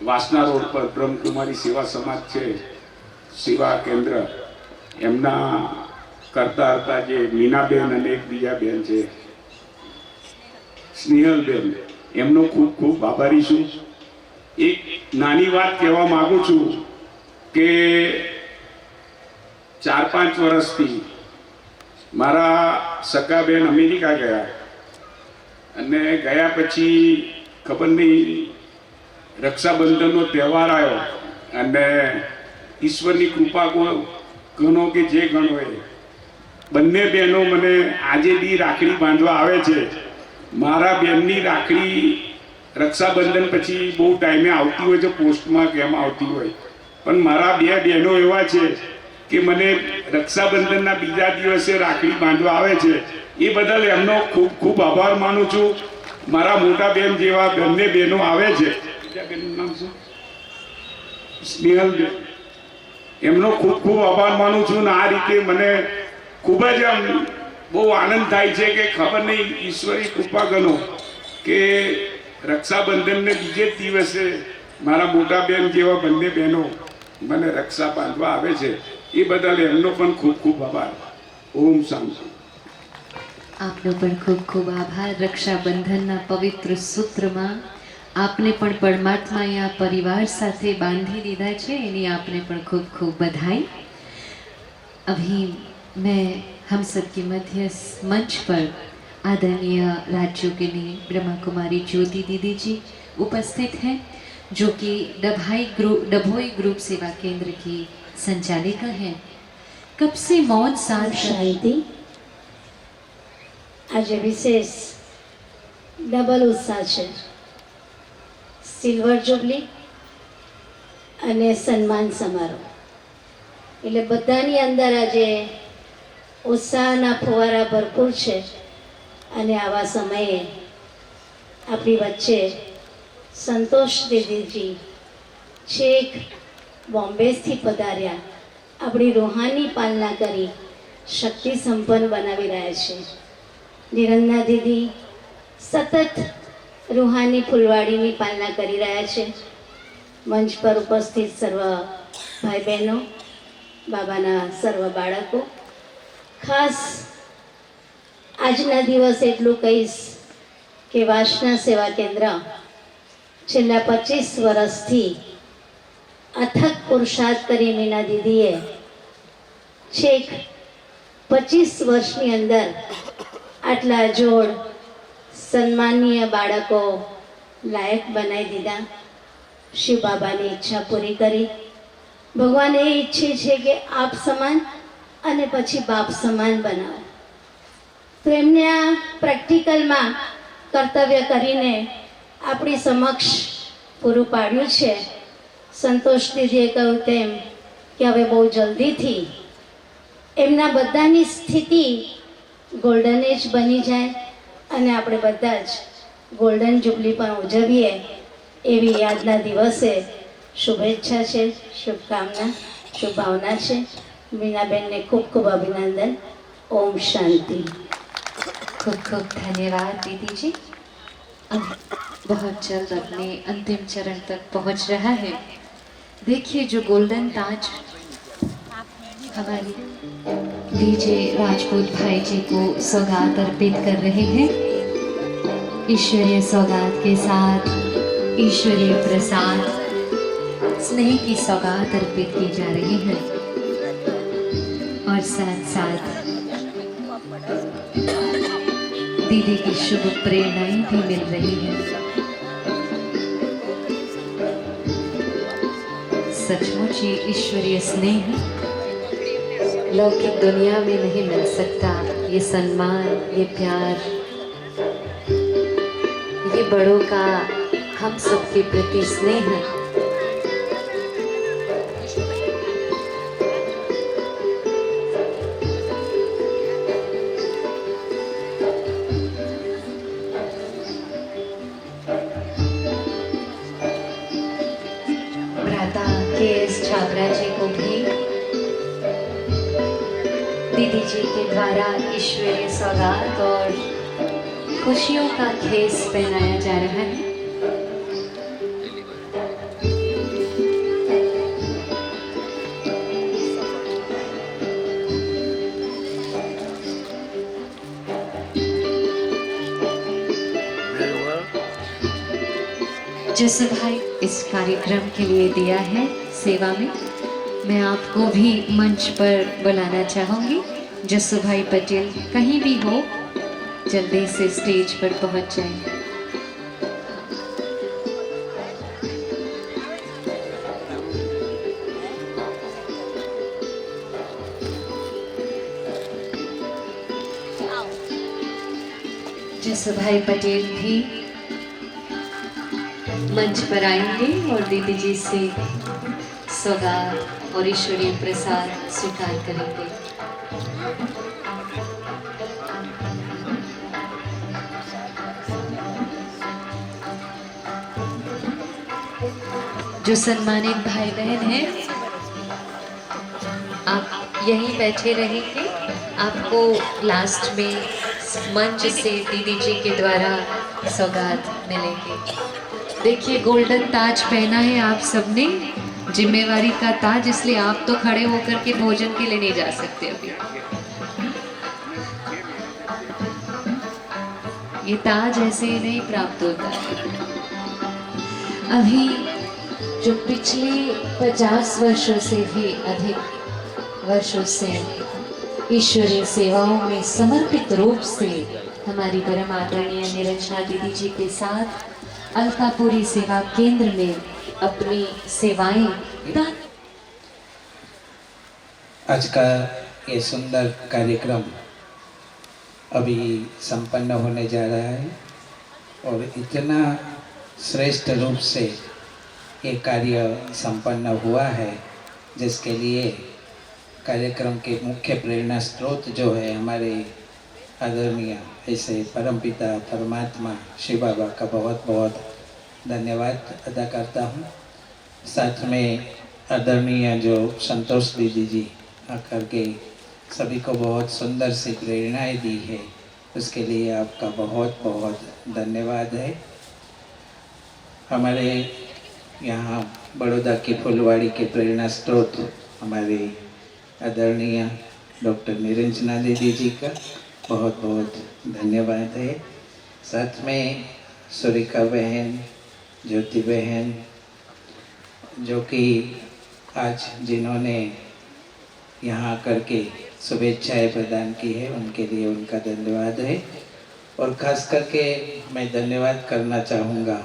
વાસના રોડ પર બ્રહ્મકુમારી સેવા સમાજ છે, સેવા કેન્દ્ર, એમના કરતા હતા જે મીનાબેન અને એક બીજા બેન છે સ્નેહલબેન, એમનો ખૂબ ખૂબ આભારી છું। એક નાની વાત કહેવા માગું છું કે 4-5 વર્ષથી મારા સગા બેન અમેરિકા ગયા, અને ગયા પછી ખબર નહીં રક્ષાબંધનનો તહેવાર આવ્યો, અને ઈશ્વરની કૃપા ગણો કે જે ગણો એ બંને બહેનો મને આજે બી રાખડી બાંધવા આવે છે। મારા બેનની રાખડી રક્ષાબંધન પછી બહુ ટાઈમે આવતી હોય છે, પોસ્ટમાં કેમ આવતી હોય, પણ મારા બે બહેનો એવા છે કે મને રક્ષાબંધનના બીજા દિવસે રાખડી બાંધવા આવે છે, એ બદલ એમનો ખૂબ ખૂબ આભાર માનું છું. મારા મોટા બેન જેવા બંને બહેનો આવે છે, બીજા બહેનનું નામ શું? સ્નેહલબેન, એમનો ખૂબ ખૂબ આભાર માનું છું. ને આ રીતે મને ખૂબ જ આમ બહુ આનંદ થાય છે કે ખબર નહીં ઈશ્વરી કૃપા ગણો કે રક્ષાબંધનને બીજે જ દિવસે મારા મોટા બેન જેવા બંને બહેનો મને રક્ષા બાંધવા આવે છે, એ બદલ એમનો પણ ખૂબ ખૂબ આભાર. ઓમ શાંતિ. આપનો પણ ખૂબ ખૂબ આભાર. રક્ષાબંધનના પવિત્ર સૂત્રમાં આપને પણ પરમાત્માએ આ પરિવાર સાથે બાंधी દીધા છે, એની आपने પણ खूब खूब बधाई. अभी मैं हम सबके मध्य मंच पर आदरणीय राजयोगिनी ब्रह्मा कुमारी ज्योति दीदी जी उपस्थित हैं, जो कि डभोई ग्रुप सेवा केंद्र की संचालिका हैं. कब से मौन साथ શાંતિ. આજે વિશેષ ડબલ ઉત્સાહ છે. સિલ્વર જુબલી અને સન્માન સમારોહ, એટલે બધાની અંદર આજે ઉત્સાહના ફુવારા ભરપૂર છે. અને આવા સમયે આપણી વચ્ચે સંતોષ દીદીજી છેક બોમ્બેથી પધાર્યા, આપણી રૂહાની પાલના કરી શક્તિ સંપન્ન બનાવી રહ્યા છે. નિરંજના દીદી સતત રૂહાની ફૂલવાડીની પાલના કરી રહ્યા છે. મંચ પર ઉપસ્થિત સર્વ ભાઈ બહેનો, બાબાના સર્વ બાળકો, ખાસ આજના દિવસે એટલું કહીશ કે વાસના સેવા કેન્દ્ર છેલ્લા 25 વર્ષથી અથક પુરુષાર્થ કરી મીના દીદીએ છેક 25 વર્ષની અંદર આટલા જોડ સન્માનીય બાળકો લાયક બનાવી દીધા. શિવ બાબાની ઈચ્છા પૂરી કરી. ભગવાન એ ઈચ્છે છે કે આપ સમાન અને પછી બાપ સમાન બનાવો. તો એમને આ પ્રેક્ટિકલમાં કર્તવ્ય કરીને આપણી સમક્ષ પૂરું પાડ્યું છે. સંતોષ દીદીએ કહ્યું તેમ કે હવે બહુ જલ્દીથી એમના બધાની સ્થિતિ ગોલ્ડન એજ બની જાય અને આપણે બધા જ ગોલ્ડન જુબલી પણ ઉજવીએ એવી યાદના દિવસે શુભેચ્છા છે, શુભકામના, શુભભાવના છે. મીનાબેનને ખૂબ ખૂબ અભિનંદન. ओम शांति. खूब खूब धन्यवाद दीदी जी. अब बहुत जल्द अपने अंतिम चरण तक पहुंच रहा है. देखिए जो गोल्डन ताज हमारे डीजे राजपूत भाई जी को सौगात अर्पित कर रहे हैं. ईश्वरीय सौगात के साथ ईश्वरीय प्रसाद स्नेह की सौगात अर्पित की जा रही है और साथ साथ दीदी की शुभ प्रेरणाएं भी मिल रही है. सचमुच ये ईश्वरीय स्नेह लौकिक दुनिया में नहीं मिल सकता. ये सम्मान, ये प्यार, ये बड़ों का हम सबके प्रति स्नेह छात्रा जी को भी दीदी जी के द्वारा ईश्वरीय सौगात और खुशियों का खेस पहनाया जा रहा है. जैसे भाई इस कार्यक्रम के लिए दिया है सेवा में, मैं आपको भी मंच पर बुलाना चाहूँगी. जसू भाई पटेल कहीं भी हो जल्दी से स्टेज पर पहुँच जाएं. जसू भाई पटेल भी मंच पर आएंगे और दीदी जी से सौगात और ईश्वरीय प्रसाद स्वीकार करेंगे। जो सम्मानित भाई बहन हैं, आप यहीं बैठे रहेंगे। आपको लास्ट में मंच से दीदी जी के द्वारा सौगात मिलेंगे। देखिए, गोल्डन ताज पहना है आप सबने, जिम्मेवारी का ताज, इसलिए आप तो खड़े होकर के भोजन के लिए नहीं जा सकते अभी। ये ताज ऐसे ही नहीं प्राप्त होता है। अभी जो पिछले 50 वर्षों से भी अधिक वर्षों से ईश्वरीय सेवाओं में समर्पित रूप से हमारी परम आदरणीय निरंजना दीदी जी के साथ अलकापुरी सेवा केंद्र में अपनी सेवाएं आज का ये सुंदर कार्यक्रम अभी संपन्न होने जा रहा है और इतना श्रेष्ठ रूप से ये कार्य संपन्न हुआ है, जिसके लिए कार्यक्रम के मुख्य प्रेरणा स्रोत जो है हमारे आदरणीय ऐसे परमपिता परमात्मा शिव बाबा का बहुत बहुत धन्यवाद अदा करता हूँ। साथ में आदरणीय जो संतोष दीदी जी आकर के सभी को बहुत सुंदर सी प्रेरणाएं दी है, उसके लिए आपका बहुत बहुत धन्यवाद है। हमारे यहाँ बड़ौदा की फुलवाड़ी के प्रेरणा स्रोत हमारे आदरणीय डॉक्टर निरंजना दीदी जी का बहुत बहुत धन्यवाद है। साथ में सुरेखा बहन, ज्योति बहन, जो कि आज जिन्होंने यहाँ आकर के शुभेच्छाएं प्रदान की है, उनके लिए उनका धन्यवाद है। और ख़ास करके मैं धन्यवाद करना चाहूँगा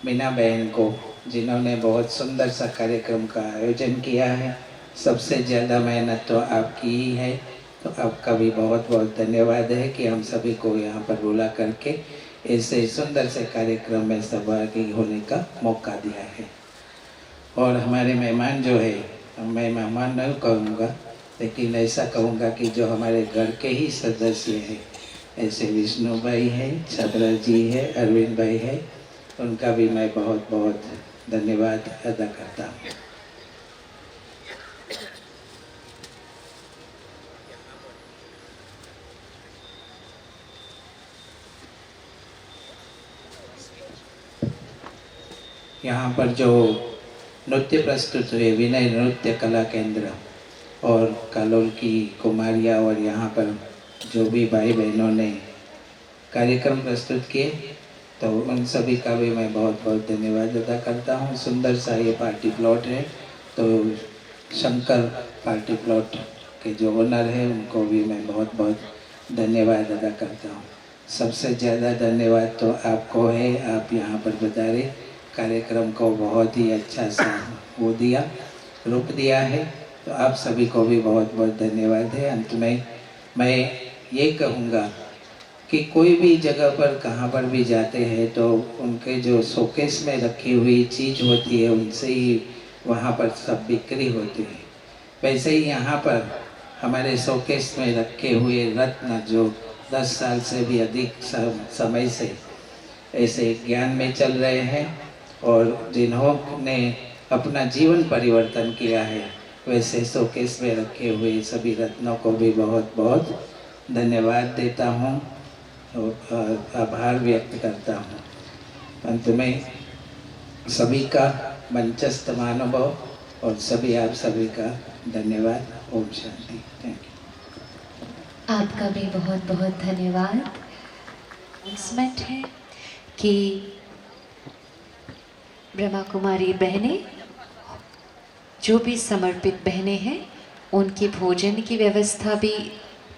मीना बहन को, जिन्होंने बहुत सुंदर सा कार्यक्रम का आयोजन किया है। सबसे ज़्यादा मेहनत तो आपकी ही है, तो आपका भी बहुत बहुत धन्यवाद है कि हम सभी को यहाँ पर बुला करके ऐसे सुंदर से कार्यक्रम में सहभागी होने का मौका दिया है। और हमारे मेहमान जो है, मैं मेहमान नहीं कहूँगा, लेकिन ऐसा कहूँगा कि जो हमारे घर के ही सदस्य हैं, ऐसे विष्णु भाई है, छबरा जी है, अरविंद भाई है, उनका भी मैं बहुत बहुत धन्यवाद अदा करता हूँ। यहाँ पर जो नृत्य प्रस्तुत हुए विनय नृत्य कला केंद्र और कालोल की कुमारिया और यहाँ पर जो भी भाई बहनों ने कार्यक्रम प्रस्तुत किए, तो उन सभी का भी मैं बहुत बहुत धन्यवाद अदा करता हूँ। सुंदर सा ये पार्टी प्लॉट है, तो शंकर पार्टी प्लॉट के जो ओनर है उनको भी मैं बहुत बहुत धन्यवाद अदा करता हूँ। सबसे ज़्यादा धन्यवाद तो आपको है, आप यहाँ पर पधारे, कार्यक्रम को बहुत ही अच्छा सा वो दिया, रूप दिया है, तो आप सभी को भी बहुत बहुत धन्यवाद है। अंत में मैं ये कहूँगा कि कोई भी जगह पर कहाँ पर भी जाते हैं तो उनके जो शोकेस में रखी हुई चीज़ होती है, उनसे ही वहाँ पर सब बिक्री होती है। वैसे ही यहाँ पर हमारे शोकेस में रखे हुए रत्न जो 10 साल से भी अधिक समय से ऐसे ज्ञान में चल रहे हैं और जिन्होंने अपना जीवन परिवर्तन किया है, वैसे शोकेस में रखे हुए सभी रत्नों को भी बहुत बहुत धन्यवाद देता हूँ और आभार व्यक्त करता हूँ। अंत में सभी का मंचस्थ महानुभाव और सभी आप सभी का धन्यवाद। ओम शांति। Thank you. आपका भी बहुत बहुत धन्यवाद। अनाउंसमेंट है कि ब्रह्मा कुमारी बहनें, जो भी समर्पित बहनें हैं, उनकी भोजन की व्यवस्था भी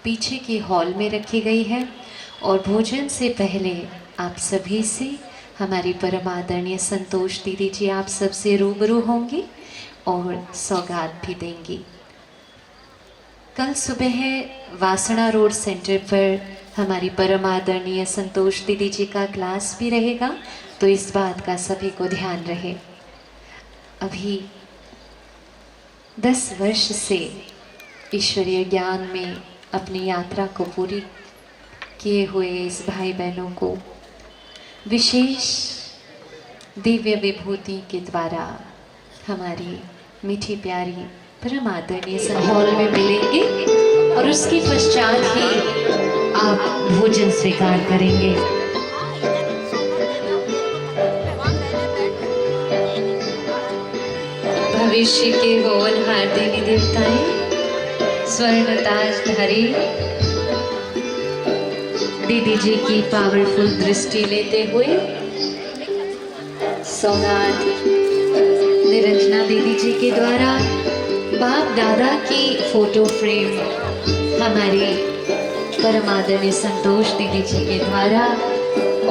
पीछे की हॉल में रखी गई है। और भोजन से पहले आप सभी से हमारी परम आदरणीय संतोष दीदी जी आप सबसे रूबरू होंगी और सौगात भी देंगी। कल सुबह वासना रोड सेंटर पर हमारी परम आदरणीय संतोष दीदी जी का क्लास भी रहेगा। तो इस बात का सभी को ध्यान रहे। अभी 10 वर्ष से ईश्वरीय ज्ञान में अपनी यात्रा को पूरी किए हुए इस भाई बहनों को विशेष दिव्य विभूति के द्वारा हमारी मीठी प्यारी परम आदरणीय हॉल में मिलेंगे और उसके पश्चात ही आप भोजन स्वीकार करेंगे। भविष्य के होनहार देवी देवताएं स्वर्ण ताजधारी दीदी जी की पावरफुल दृष्टि लेते हुए सौगात निरंजना दीदी जी के द्वारा बाप दादा की फोटो फ्रेम हमारी परम आदरणीय संतोष दीदी जी के द्वारा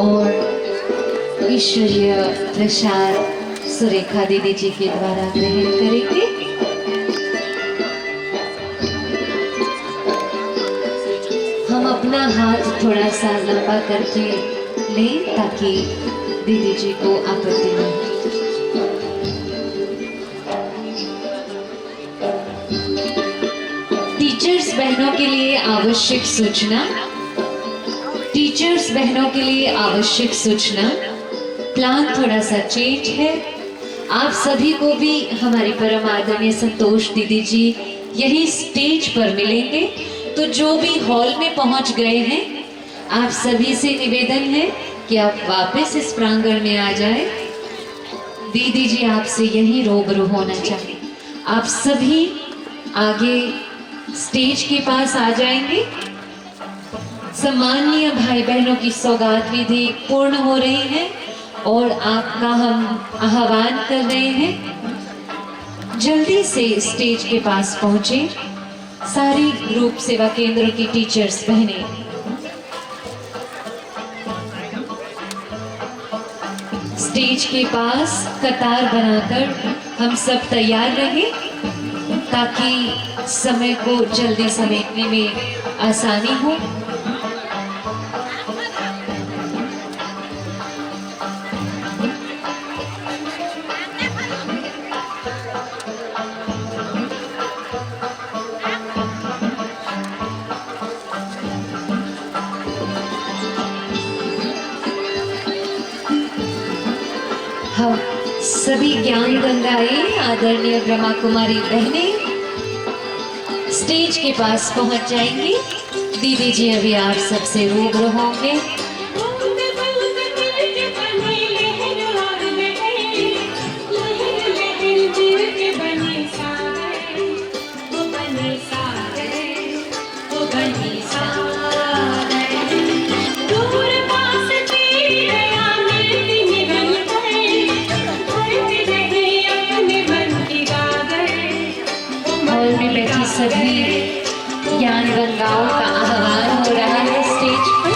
और ईश्वरीय प्रसाद सुरेखा दीदी जी के द्वारा ग्रहण करेंगे। हम अपना हाथ थोड़ा सा लंबा करके लें ताकि दीदी जी को आपत्ति न हो। टीचर्स बहनों के लिए आवश्यक सूचना। टीचर्स बहनों के लिए आवश्यक सूचना। प्लान थोड़ा सा चेंज है। आप सभी को भी हमारी परम आदरणीय संतोष दीदी जी यही स्टेज पर मिलेंगे। तो जो भी हॉल में पहुंच गए हैं, आप सभी से निवेदन है कि आप वापस इस प्रांगण में आ जाएं। दीदी जी आपसे यही रूबरू होना चाहिए। आप सभी आगे स्टेज के पास आ जाएंगे। सम्माननीय भाई बहनों की सौगात विधि पूर्ण हो रही है और आपका हम आह्वान कर रहे हैं जल्दी से स्टेज के पास पहुंचे। सारी ग्रुप सेवा केंद्र की टीचर्स बहनें स्टेज के पास कतार बनाकर हम सब तैयार रहें ताकि समय को जल्दी समेटने में आसानी हो। हम सभी ज्ञान गंगाएं आदरणीय ब्रह्मा कुमारी बहनें स्टेज के पास पहुंच जाएंगी। दीदी जी अभी आप सबसे रूबरू होंगे। हॉल में बैठी सभी ज्ञान गंगाओं का आह्वान हो रहा है स्टेज पर।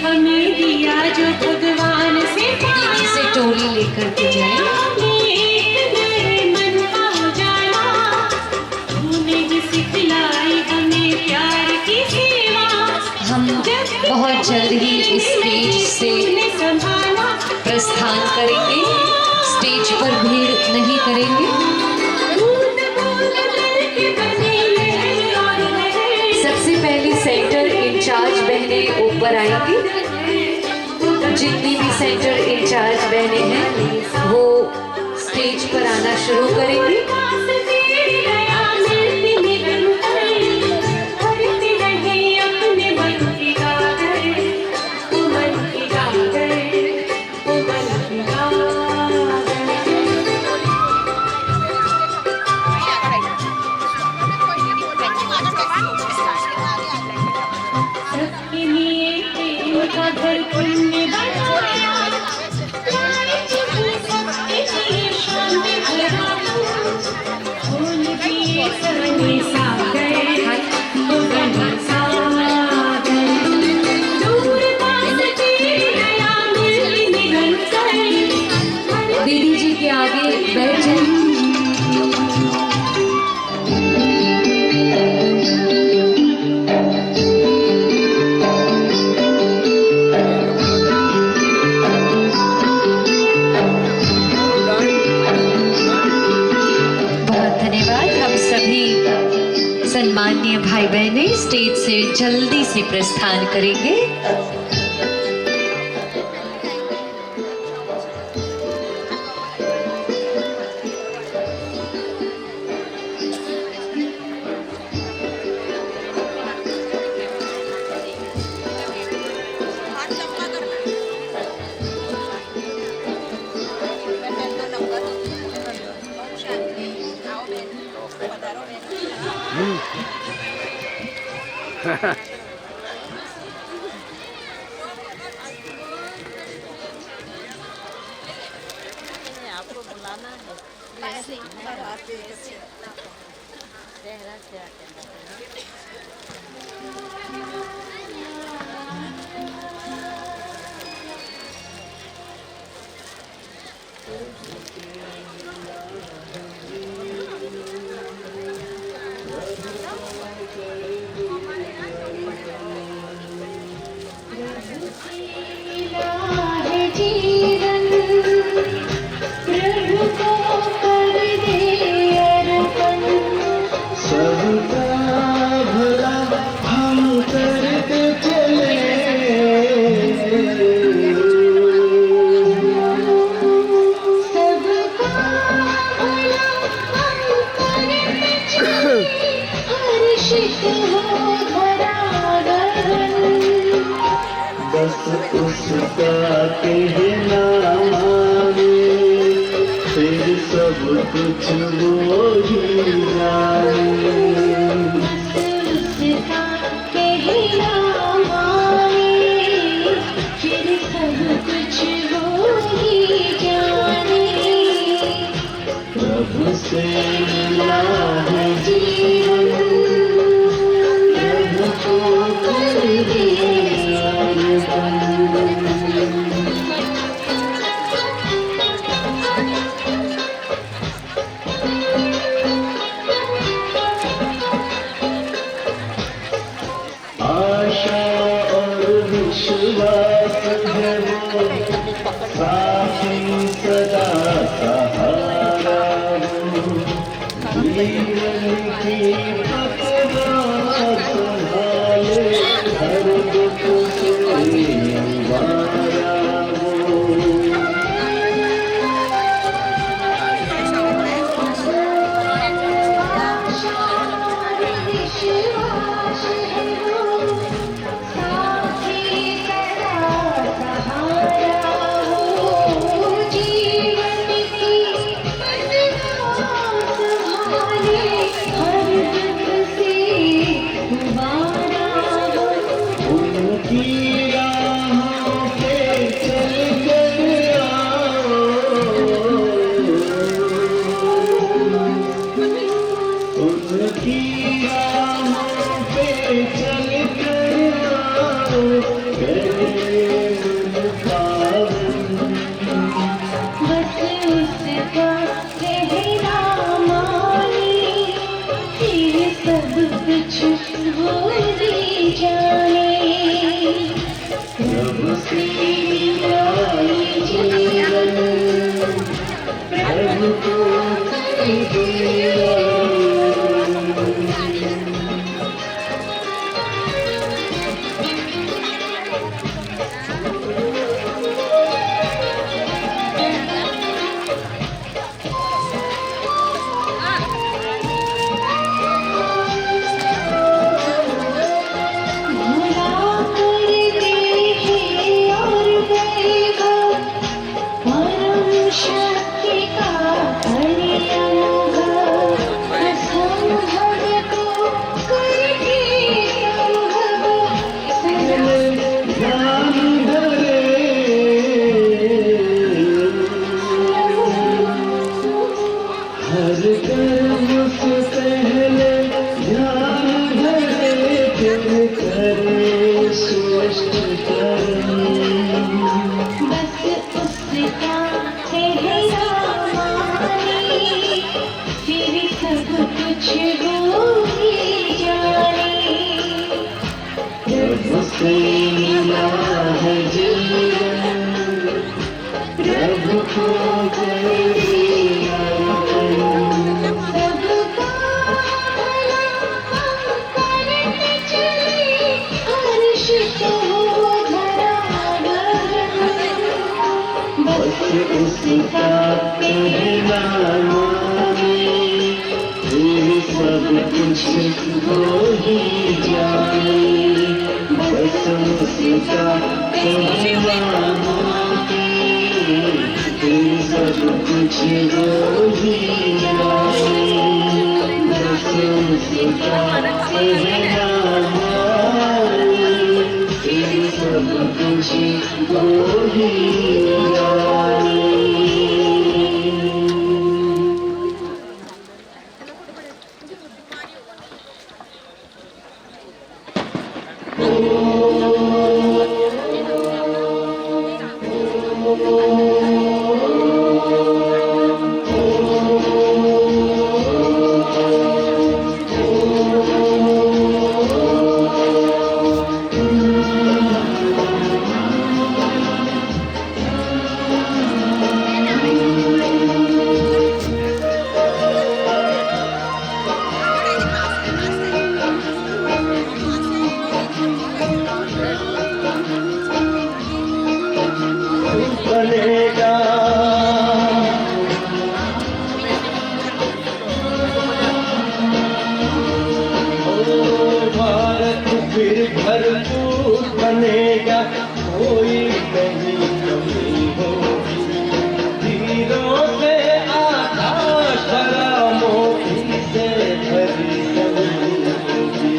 हमें दिया जो भगवान से दीदी से टोली लेकर के जाए। हम बहुत जल्द ही इस स्टेज से प्रस्थान करेंगे। स्टेज पर भीड़ नहीं करेंगे। सबसे पहले सेंटर इंचार्ज बहनें ऊपर आएंगी। जितनी भी सेंटर इंचार्ज बहनें हैं वो स्टेज पर आना शुरू करेंगी। स्टेज से जल्दी से प्रस्थान करेंगे। बस उसका कहना माने, फिर सब कुछ वो ही जाने। उसका कहना माने, फिर सब कुछ वो ही जाने। प्रभु से मिला है जीवन, प्रभु को कर दिया आशा और विश्वास है वो, साथी सदा सहारा वो। जीवन की पतवार संभाले, हर दुख से अंवारा वो। सबका भला हम करने कहलाना फिर सब कुछ हो ही जाए बस उसका कहलाना फिर सब कुछ हो ही जाए बस उसका कहलाना फिर सब कुछ हो ही जाए। बनेगा भारत फिर भरपूर बनेगा कोई नहीं कमी होगी तीरों से आकाश भरा मोती से भरी जमीन होगी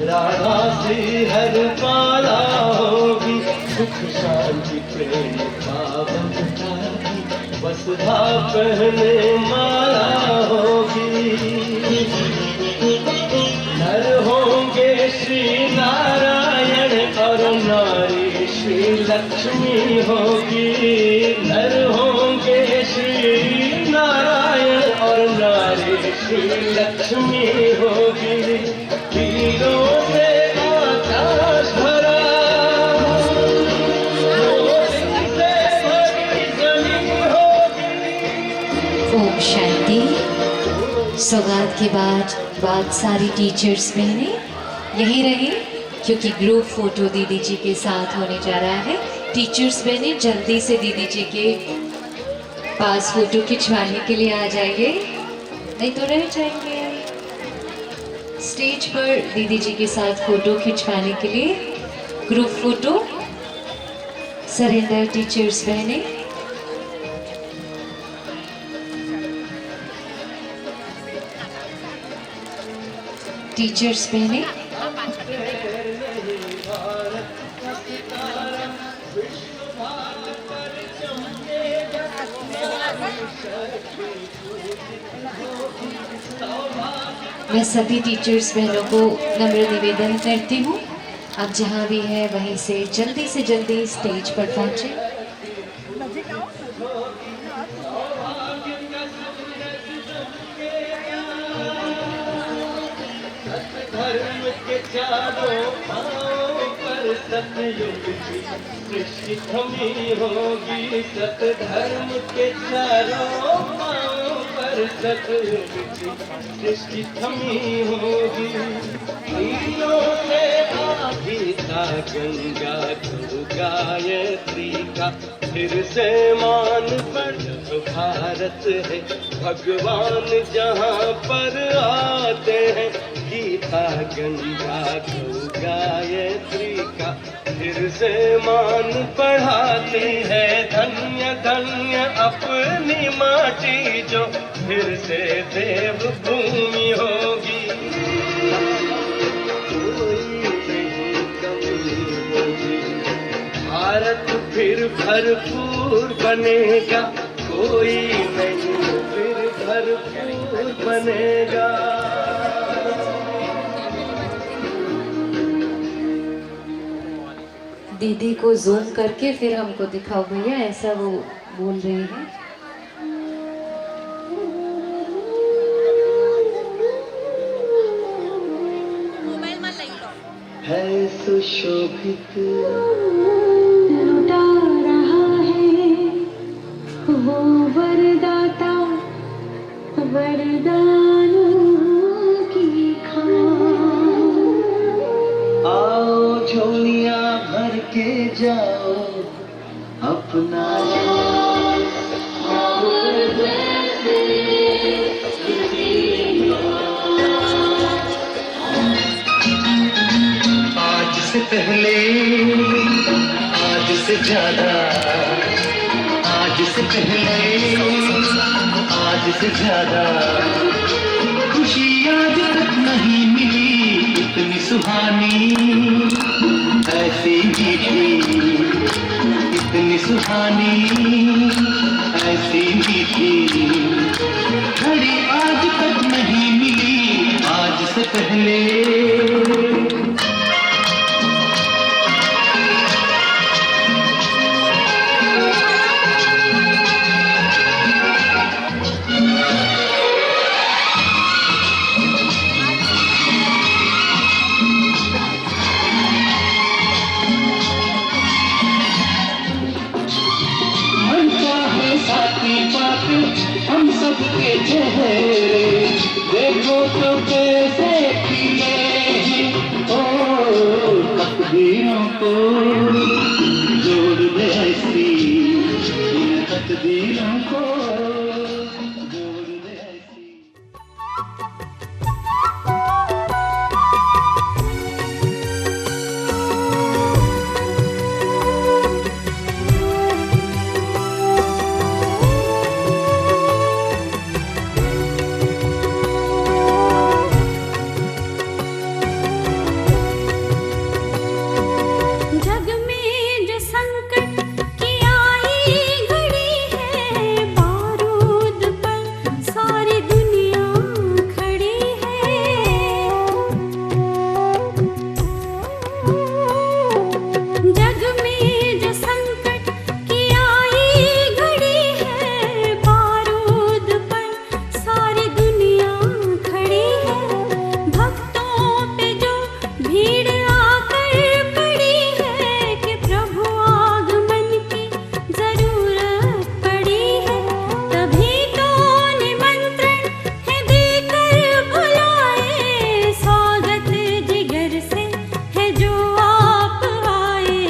राधा से हर पाला होगी सुख शांति प्रेम भावना की वसुधा पहने माला होगी नर होंगे श्री नारायण और नारी श्री लक्ष्मी होगी नर होंगे श्री नारायण और नारी श्री लक्ष्मी होगी तीरों से आकाश भरा मोती से भरी जमीन होगी। ओम शांति। सौगात के बाद सारी टीचर्स बहनें यहीं रहे क्योंकि ग्रुप फोटो दीदी जी के साथ होने जा रहा है। टीचर्स बहनें जल्दी से दीदी जी के पास फोटो खिंचवाने के लिए आ जाइए, नहीं तो रह जाएंगे। स्टेज पर दीदी जी के साथ फोटो खिंचवाने के लिए ग्रुप फोटो सरेंडर टीचर्स बहनें। टीचर्स बहनें मैं सभी टीचर्स बहनों को नम्र निवेदन करती हूँ, आप जहाँ भी हैं वहीं से जल्दी स्टेज पर पहुँचें। धर्म के चारों पांव पर सतयुग की सृष्टि थमी होगी सतधर्म के चारों पांव पर सतयुग की सृष्टि थमी होगी तीरों से गीता गंगा तो गायत्री का फिर से मान पर भारत है भगवान जहाँ पर आते हैं गीता गंगा तो गायत्री का फिर से मान बढ़ाते हैं धन्य धन्य अपनी माटी जो फिर से देव भूमि होगी कोई नहीं कमी होगी भारत फिर भरपूर बनेगा कोई नहीं फिर भरपूर बनेगा। दीदी को जूम करके फिर हमको दिखाओ भैया, ऐसा वो बोल रहे हैं। है सुशोभित लुटा रहा है वो वरदाता वरदानों की खान। आओ झोलियां भर के जाओ अपना आज से पहले आज से ज्यादा आज से पहले आज से ज्यादा खुशी आज तक नहीं मिली इतनी सुहानी ऐसी मीठी इतनी सुहानी ऐसी मीठी घड़ी आज तक नहीं मिली आज से पहले। हम सबके चेहरे देखो तो कैसे खिले ओ तकदीरों को जोड़ दे ऐसी इन तकदीरों को जोड़ दे ऐसी। जग में जो संकट की आई घड़ी है बारूद पर सारी दुनिया खड़ी है। जग में जो संकट की आई घड़ी है बारूद पर सारी दुनिया खड़ी है। भक्तों पे जो भीड़ आकर पड़ी है कि प्रभु आगमन की जरूरत पड़ी है। तभी तो निमंत्रण है देकर बुलाए स्वागत जिगर से है जो आप आए।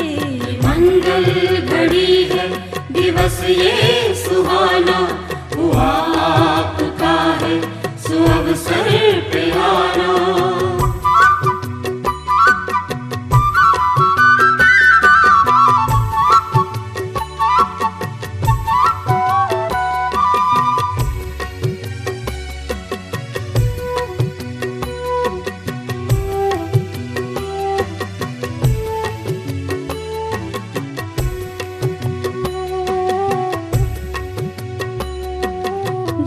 मंगल घड़ी है दिवस ये सुहाना हुआ आपका है सुअवसर पे आना।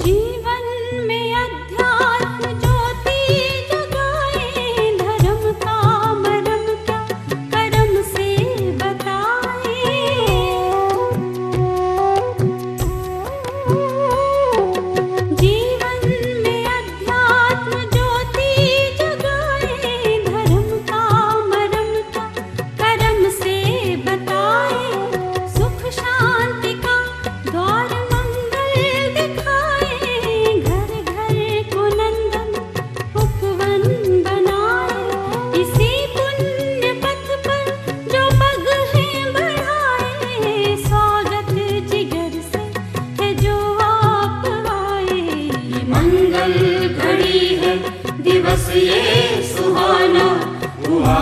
जीवन में अध्यात्म ज्योति जगाए धर्म का मरम क्या कर्म से बताए। जीवन में अध्यात्म ज्योति जगाए धर्म का मरम क्या कर्म से बताए। सुख शांति का द्वार मंगल दिखाए घर घर को नंदन उपवन बनाए। इसी पुण्य पथ पर जो पग है बढ़ाए स्वागत जिगर से है जो आप आए। मंगल घड़ी है दिवस ये सुहाना हुआ